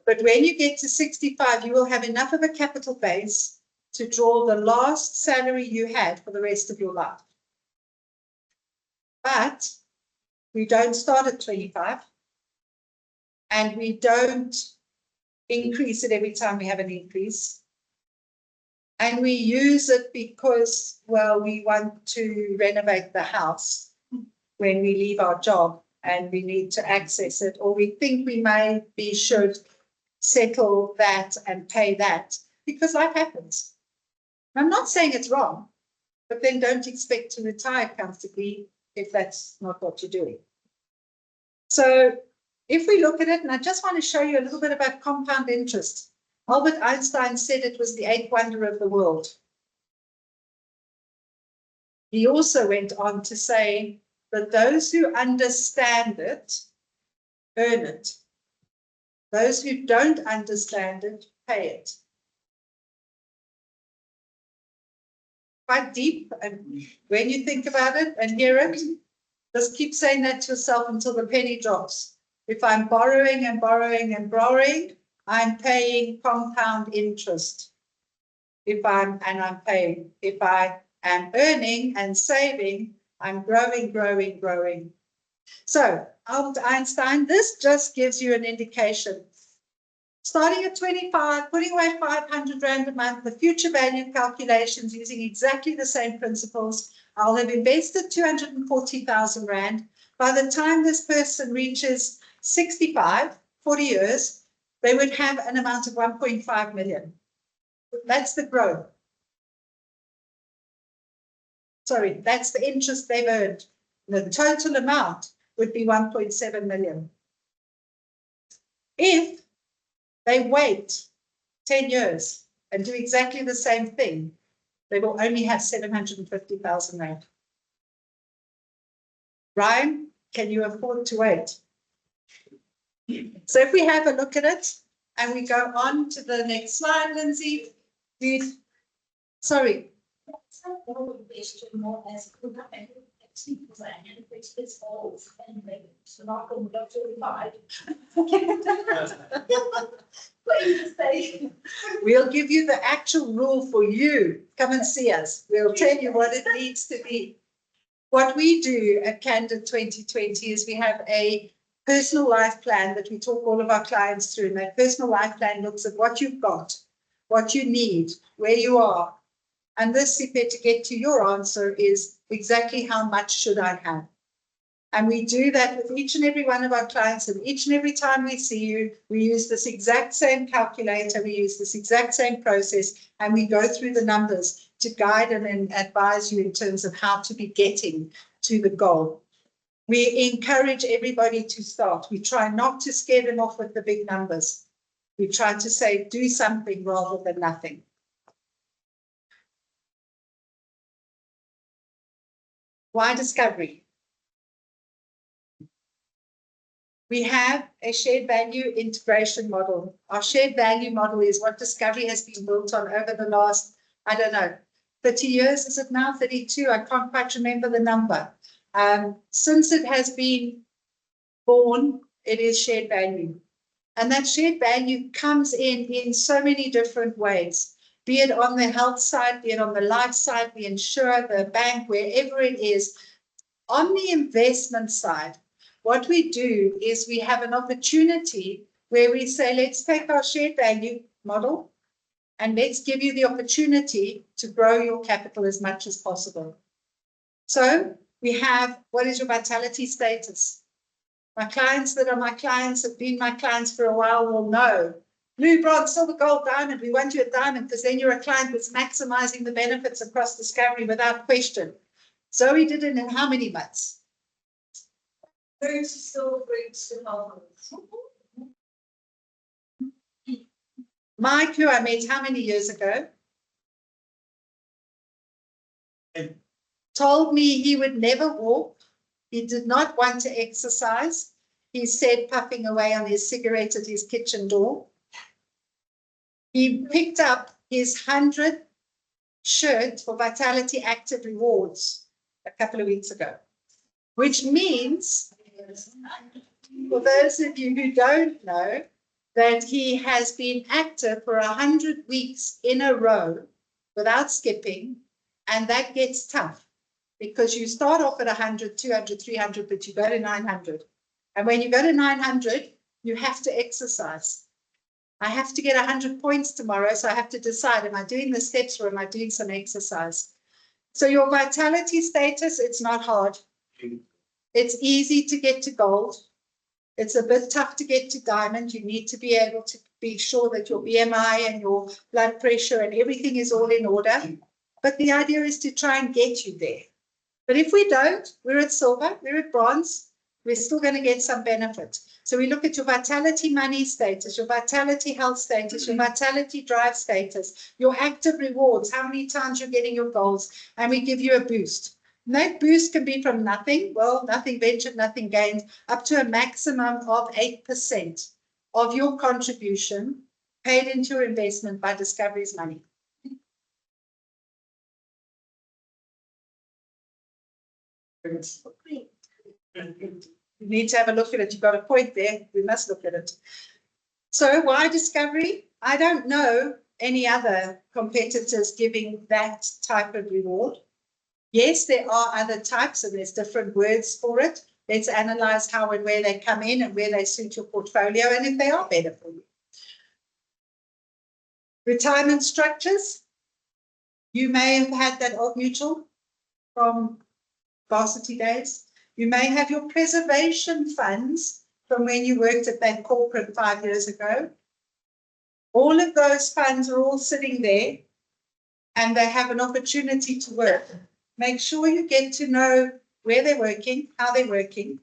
but when you get to 65, you will have enough of a capital base to draw the last salary you had for the rest of your life. But we don't start at 25, and we don't increase it every time we have an increase. And we use it because, well, we want to renovate the house when we leave our job and we need to access it, or we think we maybe should settle that and pay that, because life happens. I'm not saying it's wrong, but then don't expect to retire comfortably if that's not what you're doing. So if we look at it, and I just want to show you a little bit about compound interest. Albert Einstein said it was the eighth wonder of the world. He also went on to say that those who understand it earn it. Those who don't understand it pay it. Quite deep, and when you think about it and hear it, just keep saying that to yourself until the penny drops. If I'm borrowing and borrowing and borrowing, I'm paying compound interest. If I am earning and saving, I'm growing, growing, growing. So Albert Einstein, this just gives you an indication. Starting at 25, putting away 500 Rand a month, the future value calculations using exactly the same principles. I'll have invested 240,000 Rand. By the time this person reaches 65, 40 years, they would have an amount of 1.5 million. That's the growth. Sorry, that's the interest they've earned. The total amount would be 1.7 million. If they wait 10 years and do exactly the same thing, they will only have 750,000 Rand. Ryan, can you afford to wait? So if we have a look at it and we go on to the next slide, Lindsay, sorry. More question more as which is old and maybe it's not going to divide. We'll give you the actual rule for you. Come and see us. We'll tell you what it needs to be. What we do at Candid 2020 is we have a personal life plan that we talk all of our clients through. And that personal life plan looks at what you've got, what you need, where you are. And this, Sipe, to get to your answer, is exactly how much should I have? And we do that with each and every one of our clients, and each and every time we see you, we use this exact same calculator, we use this exact same process, and we go through the numbers to guide and advise you in terms of how to be getting to the goal. We encourage everybody to start. We try not to scare them off with the big numbers. We try to say, do something rather than nothing. Why Discovery? We have a shared value integration model. Our shared value model is what Discovery has been built on over the last, I don't know, 30 years, is it now 32? I can't quite remember the number. Since it has been born, it is shared value. And that shared value comes in so many different ways. Be it on the health side, be it on the life side, the insurer, the bank, wherever it is. On the investment side, what we do is we have an opportunity where we say, let's take our shared value model and let's give you the opportunity to grow your capital as much as possible. So we have, what is your vitality status? My clients that are my clients, have been my clients for a while, will know. Blue, bronze, silver, gold, diamond. We want you a diamond because then you're a client that's maximizing the benefits across Discovery without question. Zoe did it in how many months? 30 still brings to confidence. Mike, who I met how many years ago, told me he would never walk. He did not want to exercise. He said, puffing away on his cigarette at his kitchen door. He picked up his 100th shirt for Vitality Active Rewards a couple of weeks ago, which means, for those of you who don't know, that he has been active for 100 weeks in a row without skipping, and that gets tough because you start off at 100, 200, 300, but you go to 900. And when you go to 900, you have to exercise. I have to get 100 points tomorrow, so I have to decide, am I doing the steps or am I doing some exercise? So your vitality status, it's not hard. It's easy to get to gold. It's a bit tough to get to diamond. You need to be able to be sure that your BMI and your blood pressure and everything is all in order. But the idea is to try and get you there. But if we don't, we're at silver, we're at bronze, we're still going to get some benefit. So we look at your vitality money status, your vitality health status, your vitality drive status, your active rewards, how many times you're getting your goals, and we give you a boost. And that boost can be from nothing, well, nothing ventured, nothing gained, up to a maximum of 8% of your contribution paid into your investment by Discovery's money. You need to have a look at it. You've got a point there. We must look at it. So why Discovery? I don't know any other competitors giving that type of reward. Yes, there are other types and there's different words for it. Let's analyze how and where they come in and where they suit your portfolio and if they are better for you. Retirement structures. You may have had that Old Mutual from varsity days. You may have your preservation funds from when you worked at that corporate 5 years ago. All of those funds are all sitting there and they have an opportunity to work. Make sure you get to know where they're working, how they're working.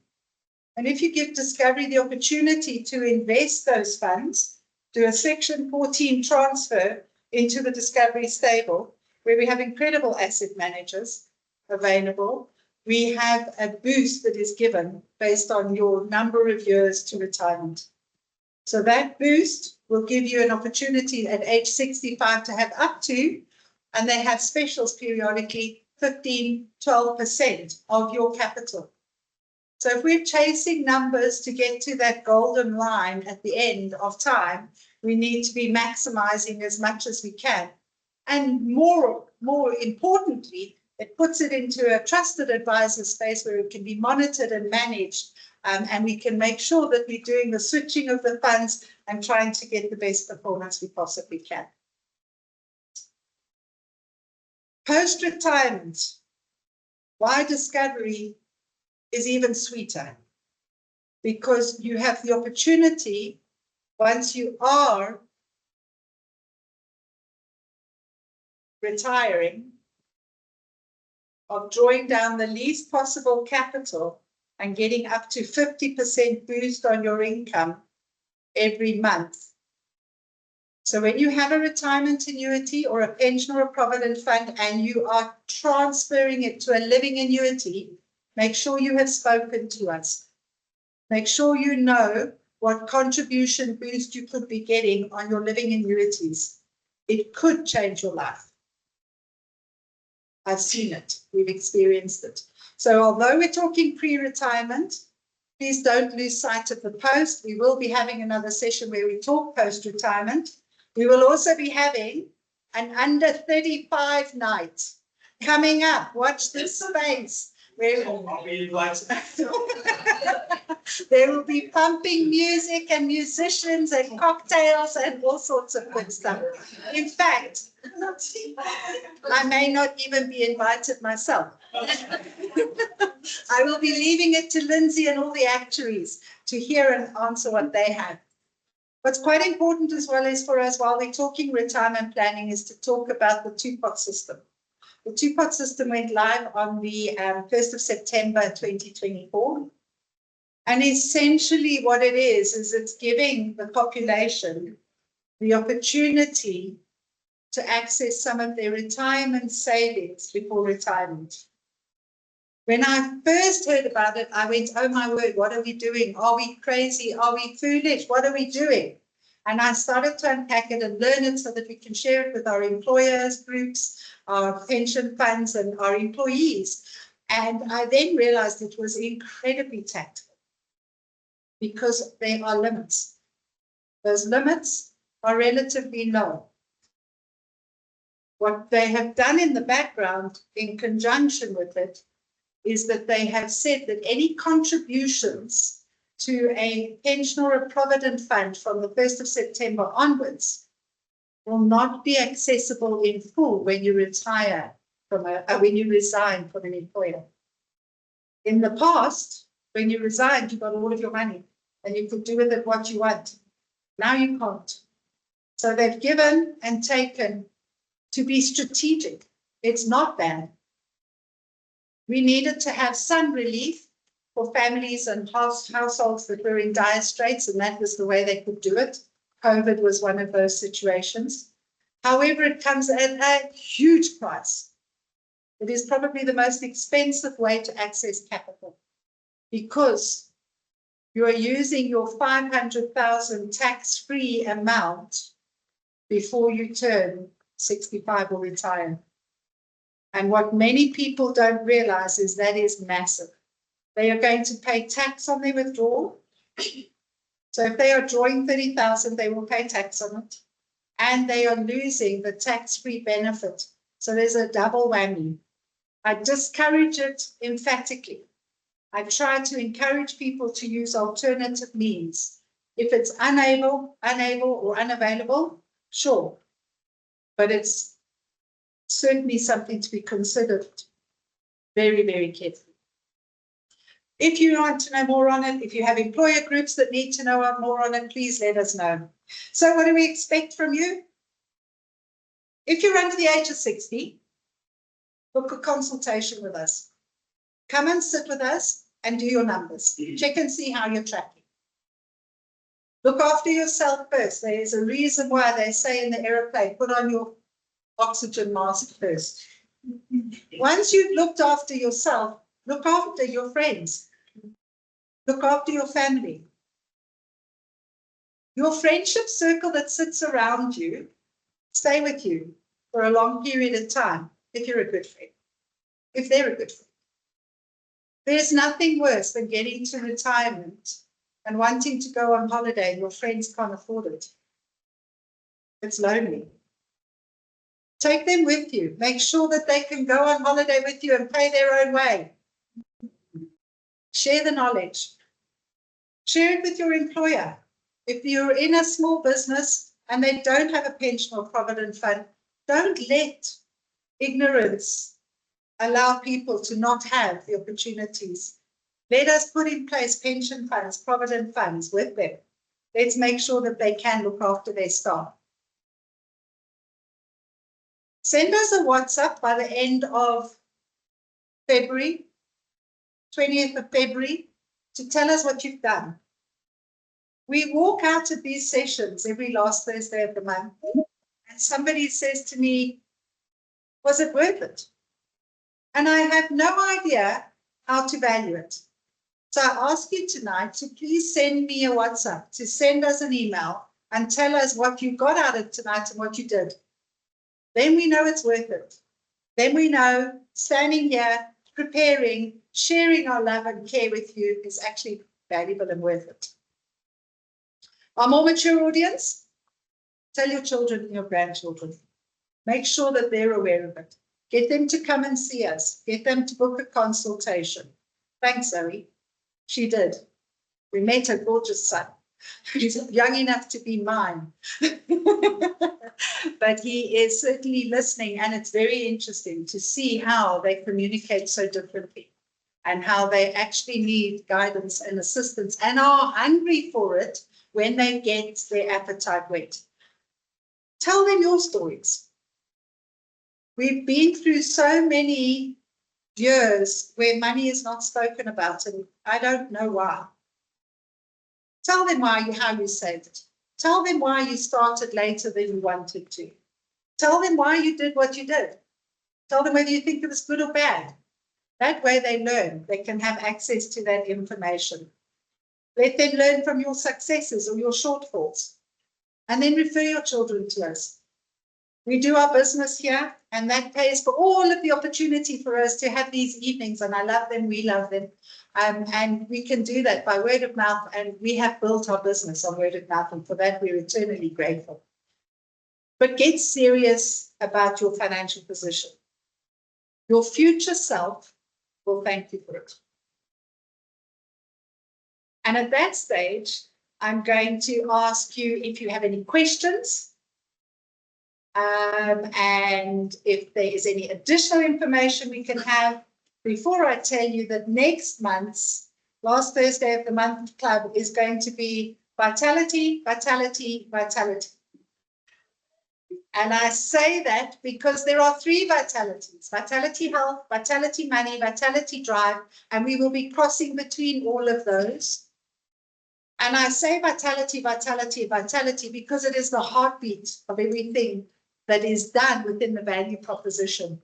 And if you give Discovery the opportunity to invest those funds, do a Section 14 transfer into the Discovery stable, where we have incredible asset managers available. We have a boost that is given based on your number of years to retirement. So that boost will give you an opportunity at age 65 to have up to, and they have specials periodically, 15, 12% of your capital. So if we're chasing numbers to get to that golden line at the end of time, we need to be maximizing as much as we can. And more importantly, it puts it into a trusted advisor space where it can be monitored and managed, and we can make sure that we're doing the switching of the funds and trying to get the best performance we possibly can. Post-retirement, why Discovery is even sweeter, because you have the opportunity, once you are retiring, of drawing down the least possible capital and getting up to 50% boost on your income every month. So when you have a retirement annuity or a pension or a provident fund and you are transferring it to a living annuity, make sure you have spoken to us. Make sure you know what contribution boost you could be getting on your living annuities. It could change your life. I've seen it. We've experienced it. So although we're talking pre-retirement, please don't lose sight of the post. We will be having another session where we talk post-retirement. We will also be having an under 35 night coming up. Watch this space. I'll be invited. There will be pumping music and musicians and cocktails and all sorts of good stuff. In fact, I may not even be invited myself. I will be leaving it to Lindsay and all the actuaries to hear and answer what they have. What's quite important as well is for us, while we're talking retirement planning, is to talk about the two-pot system. The two-pot system went live on the 1st of September 2024. And essentially what it is it's giving the population the opportunity to access some of their retirement savings before retirement. When I first heard about it, I went, oh my word, what are we doing? Are we crazy? Are we foolish? What are we doing? And I started to unpack it and learn it so that we can share it with our employers, groups, our pension funds, and our employees. And I then realized it was incredibly tactical because there are limits. Those limits are relatively low. What they have done in the background in conjunction with it is that they have said that any contributions to a pension or a provident fund from the 1st of September onwards will not be accessible in full when you retire from when you resign from an employer. In the past, when you resigned, you got all of your money and you could do with it what you want. Now you can't. So they've given and taken to be strategic. It's not bad. We needed to have some relief for families and households that were in dire straits, and that was the way they could do it. COVID was one of those situations. However, it comes at a huge price. It is probably the most expensive way to access capital because you are using your 500,000 tax-free amount before you turn 65 or retire. And what many people don't realize is that is massive. They are going to pay tax on their withdrawal. So if they are drawing 30,000, they will pay tax on it. And they are losing the tax-free benefit. So there's a double whammy. I discourage it emphatically. I try to encourage people to use alternative means. If it's unable or unavailable, sure. But it's certainly something to be considered very, very carefully. If you want to know more on it, if you have employer groups that need to know more on it, please let us know. So what do we expect from you? If you're under the age of 60, book a consultation with us. Come and sit with us and do your numbers. Check and see how you're tracking. Look after yourself first. There is a reason why they say in the aeroplane, put on your oxygen mask first. Once you've looked after yourself, look after your friends. Look after your family. Your friendship circle that sits around you, stay with you for a long period of time if you're a good friend, if they're a good friend. There's nothing worse than getting to retirement and wanting to go on holiday and your friends can't afford it. It's lonely. Take them with you. Make sure that they can go on holiday with you and pay their own way. Share the knowledge. Share it with your employer. If you're in a small business and they don't have a pension or provident fund, don't let ignorance allow people to not have the opportunities. Let us put in place pension funds, provident funds with them. Let's make sure that they can look after their staff. Send us a WhatsApp by the end of February, 20th of February, to tell us what you've done. We walk out of these sessions every last Thursday of the month, and somebody says to me, was it worth it? And I have no idea how to value it. So I ask you tonight to please send me a WhatsApp, to send us an email and tell us what you got out of tonight and what you did. Then we know it's worth it. Then we know standing here, preparing, sharing our love and care with you is actually valuable and worth it. Our more mature audience, tell your children and your grandchildren. Make sure that they're aware of it. Get them to come and see us. Get them to book a consultation. Thanks, Zoe. She did. We met her gorgeous son. He's young enough to be mine. But he is certainly listening, and it's very interesting to see how they communicate so differently and how they actually need guidance and assistance and are hungry for it when they get their appetite whet. Tell them your stories. We've been through so many years where money is not spoken about, and I don't know why. Tell them how you saved. Tell them why you started later than you wanted to. Tell them why you did what you did. Tell them whether you think it was good or bad. That way they learn. They can have access to that information. Let them learn from your successes or your shortfalls. and then refer your children to us. We do our business here, and that pays for all of the opportunity for us to have these evenings, and I love them, we love them. And we can do that by word of mouth, and we have built our business on word of mouth, and for that we're eternally grateful. But get serious about your financial position. Your future self will thank you for it. And at that stage, I'm going to ask you if you have any questions. And if there is any additional information we can have before I tell you that next month's last Thursday of the month club is going to be vitality, vitality, vitality. And I say that because there are 3 vitalities: vitality health, vitality money, vitality drive, and we will be crossing between all of those. And I say vitality, vitality, vitality because it is the heartbeat of everything that is done within the value proposition.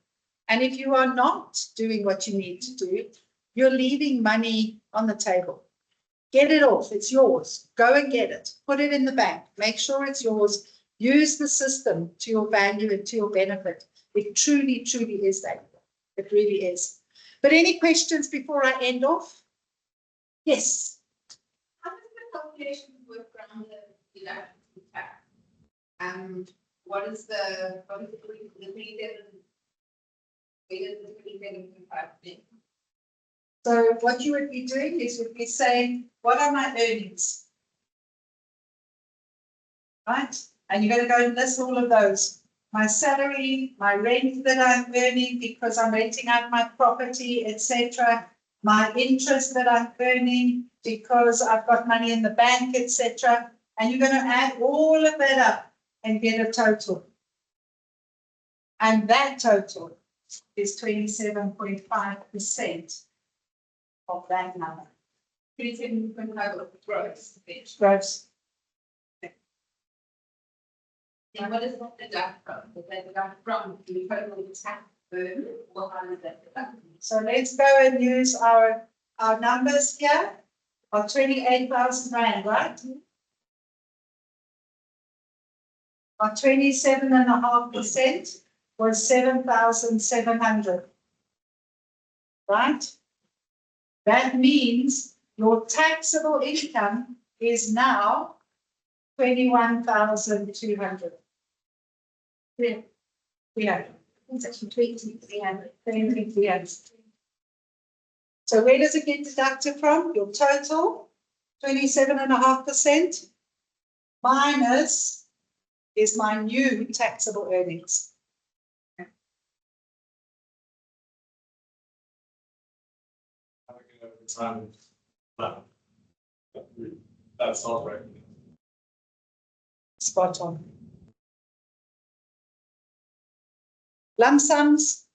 And if you are not doing what you need to do, you're leaving money on the table. Get it off, it's yours. Go and get it. Put it in the bank. Make sure it's yours. Use the system to your value and to your benefit. It truly, truly is that. It really is. But any questions before I end off? Yes. How does the calculation work around the deduction tax? And what is the 27? Where does the 27.5 mean? So what you would be doing is you'd be saying, what are my earnings? Right? And you're going to go and list all of those. My salary, my rent that I'm earning because I'm renting out my property, etc. My interest that I'm earning because I've got money in the bank, etc. And you're going to add all of that up and get a total. And that total is 27.5% of that number. 27.5 of gross. Gross. And what is that deduct from? Does that deduct from the total tax burden, or how is that deducted? So let's go and use our numbers here of 28,000 Rand, right? Our 27.5% was 7,700. Right? That means your taxable income is now 21,200. Yeah. It's actually 20,300. So where does it get deducted from? Your total, 27.5%, minus is my new taxable earnings. That's not right. Spot on. Lump sums,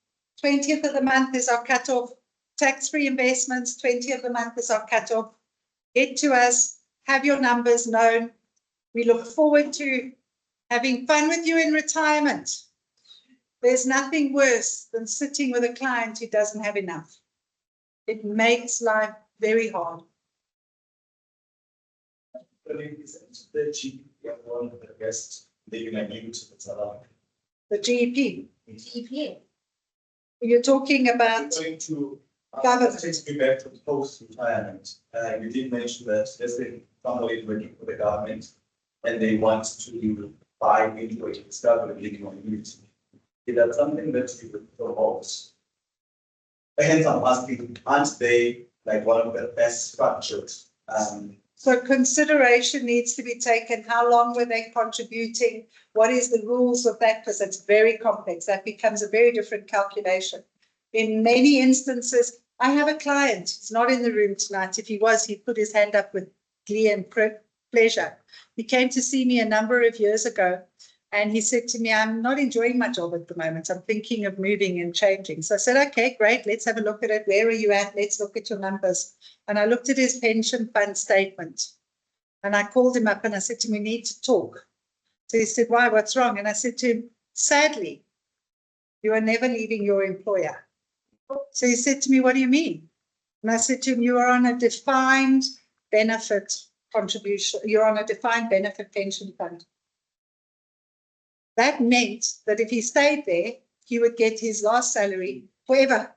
20th of the month is our cutoff. Tax-free investments, 20th of the month is our cutoff. Get to us, have your numbers known. We look forward to having fun with you in retirement. There's nothing worse than sitting with a client who doesn't have enough. It makes life very hard. The GP, one of the guests, they're going to use it. The GEP. GPA. You're talking about Going to government. takes me back to post-retirement. You did mention that there's a family working for the government and they want to buy into a discovery living on unity. Is that something that you would promote? Hence, I'm asking, aren't they like one of the best structured? So consideration needs to be taken. How long were they contributing? What is the rules of that? Because it's very complex. That becomes a very different calculation. In many instances, I have a client, he's not in the room tonight. If he was, he'd put his hand up with glee and pleasure. He came to see me a number of years ago and he said to me, I'm not enjoying my job at the moment. I'm thinking of moving and changing. So I said, okay, great. Let's have a look at it. Where are you at? Let's look at your numbers. And I looked at his pension fund statement and I called him up and I said to him, we need to talk. So he said, why, what's wrong? And I said to him, sadly, you are never leaving your employer. So he said to me, what do you mean? And I said to him, you are on a defined benefit contribution. You're on a defined benefit pension fund. That meant that if he stayed there, he would get his last salary forever.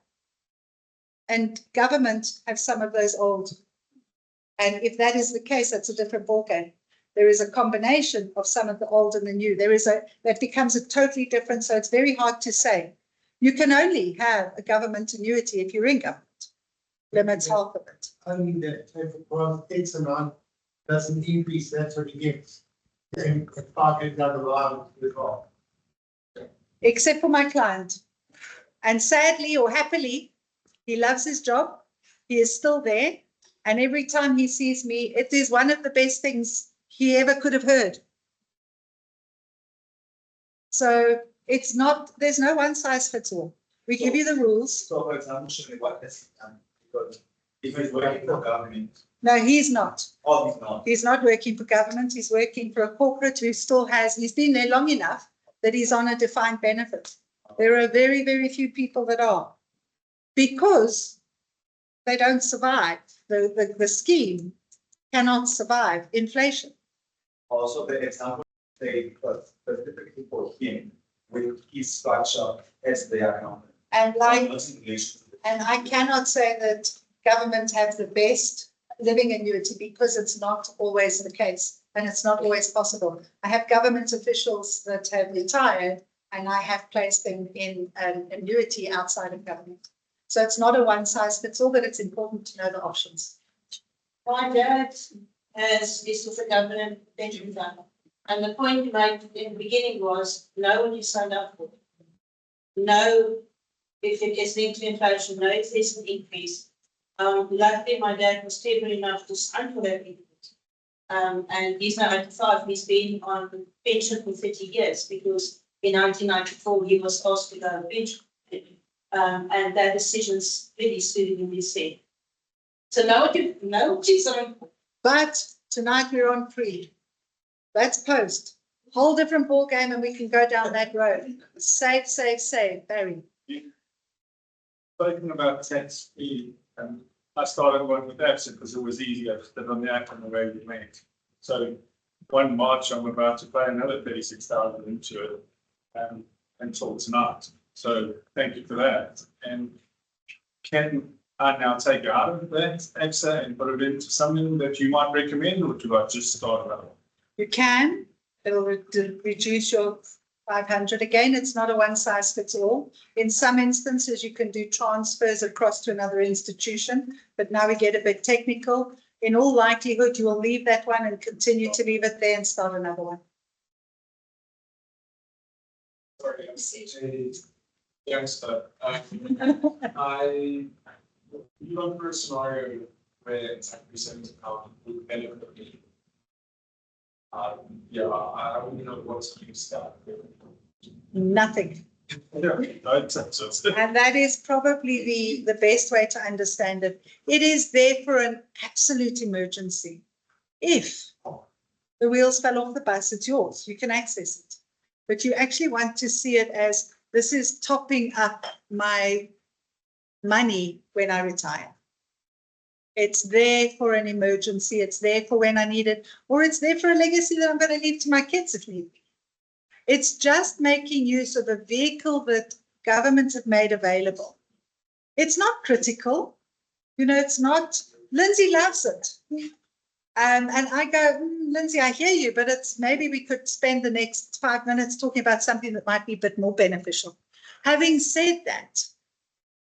And government have some of those old. And if that is the case, that's a different ballgame. There is a combination of some of the old and the new. That becomes a totally different, so it's very hard to say. You can only have a government annuity if you're in government. Limits half of it. Only that type of growth, X amount doesn't increase, that's what he gets. And if pocket doesn't allow it to all. Except for my client. And sadly or happily, he loves his job. He is still there. And every time he sees me, it is one of the best things he ever could have heard. So it's not, there's no one size fits all. We give you the rules. So for example, show me what has he done? Because if he's working for government, No, he's not. all he's not. He's not working for government. He's working for a corporate who still has, he's been there long enough that he's on a defined benefit. There are very, very few people that are, because they don't survive. The scheme cannot survive inflation. Also, the example they specifically for him with his structure as the accountant. And Not in relation to the- And I cannot say that government have the best living annuity, because it's not always the case and it's not always possible. I have government officials that have retired and I have placed them in an annuity outside of government. So it's not a one size fits all, but it's important to know the options. My dad is with the government pension fund. And the point you made in the beginning was know what you signed up for. Know if it gets linked to inflation, know if there's an increase. Luckily, my dad was clever enough to sign for that increase. And he's now 85, he's been on pension for 30 years, because in 1994 he was asked to go on pension. And that decision's really suited in his head. So know what you signed for. But tonight we're on free. That's post. Whole different ball game, and we can go down that road. Save, save, save, Barry. Spoken about tax free, I started one with ABSA because it was easier to put on the app and the way we went. So 1 March, I'm about to pay another 36,000 into it until tonight. So thank you for that. And can I now take it out of that ABSA and put it into something that you might recommend, or do I just start another? You can, it'll reduce your 500. Again, it's not a one size fits all. In some instances, you can do transfers across to another institution, but now we get a bit technical. In all likelihood, you will leave that one and continue to leave it there and start another one. Sorry, I'm a youngster. You run for a scenario where it's like percentage account would benefit me. Yeah, I wouldn't know what's to start. Nothing. Yeah, that's And that is probably the best way to understand it. It is there for an absolute emergency. If the wheels fell off the bus, it's yours. You can access it. But you actually want to see it as, this is topping up my money when I retire. It's there for an emergency. It's there for when I need it, or it's there for a legacy that I'm going to leave to my kids if need be. It's just making use of a vehicle that governments have made available. It's not critical. You know, it's not, Lindsay loves it. And I go, Lindsay, I hear you, but it's maybe we could spend the next 5 minutes talking about something that might be a bit more beneficial. Having said that,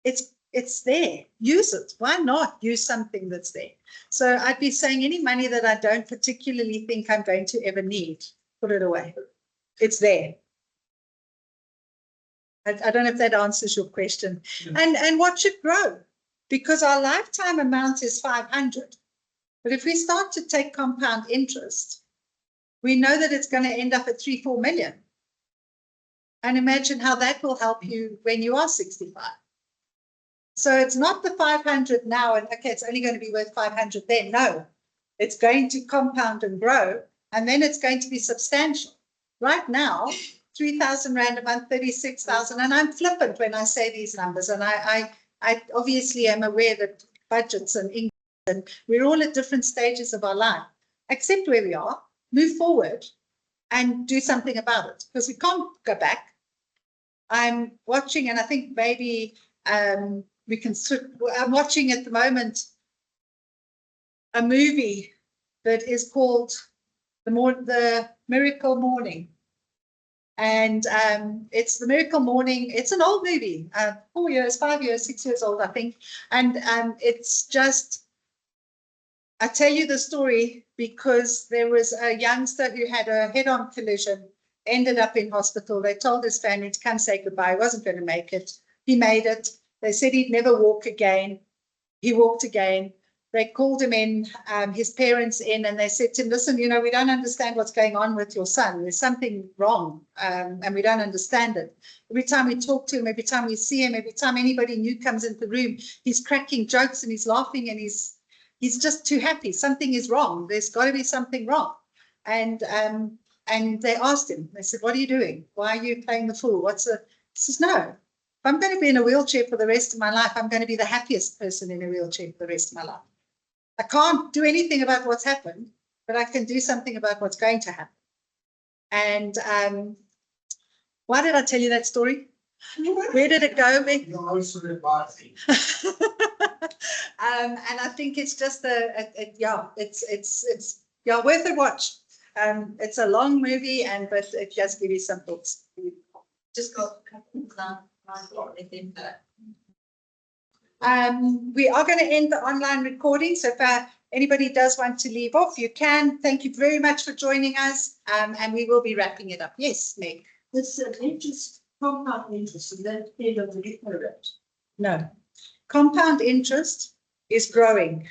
it's there. Use it. Why not use something that's there? So I'd be saying any money that I don't particularly think I'm going to ever need, put it away. It's there. I don't know if that answers your question. And watch it grow, because our lifetime amount is 500. But if we start to take compound interest, we know that it's going to end up at 3-4 million. And imagine how that will help you when you are 65. So it's not the 500 now and okay, it's only going to be worth 500 then. No, it's going to compound and grow, and then it's going to be substantial. Right now, 3,000 Rand a month, 36,000, and I'm flippant when I say these numbers. And I obviously am aware that budgets and income, and we're all at different stages of our life. Accept where we are, move forward, and do something about it, because we can't go back. I'm watching, and I think maybe we can. I'm watching at the moment a movie that is called the Miracle Morning, and it's the Miracle Morning. It's an old movie, 4 years, 5 years, 6 years old, I think, and it's just. I tell you the story because there was a youngster who had a head-on collision, ended up in hospital. They told his family to come say goodbye. He wasn't going to make it. He made it. They said he'd never walk again. He walked again. They called him in, his parents in, and they said to him, listen, you know, we don't understand what's going on with your son. There's something wrong, and we don't understand it. Every time we talk to him, every time we see him, every time anybody new comes into the room, he's cracking jokes and he's laughing and he's just too happy. Something is wrong. There's got to be something wrong. And they asked him, they said, what are you doing? Why are you playing the fool? He says, no, if I'm going to be in a wheelchair for the rest of my life, I'm going to be the happiest person in a wheelchair for the rest of my life. I can't do anything about what's happened, but I can do something about what's going to happen. And why did I tell you that story? Where did it go, Mick? You answered it wisely. And I think it's just it's worth a watch. It's a long movie, but it just gives you some thoughts. Just got a couple of I think that. We are going to end the online recording, so if anybody does want to leave off, you can. Thank you very much for joining us, and we will be wrapping it up. Yes, Meg. This interest, compound interest, and then end of the rate. No. Compound interest is growing.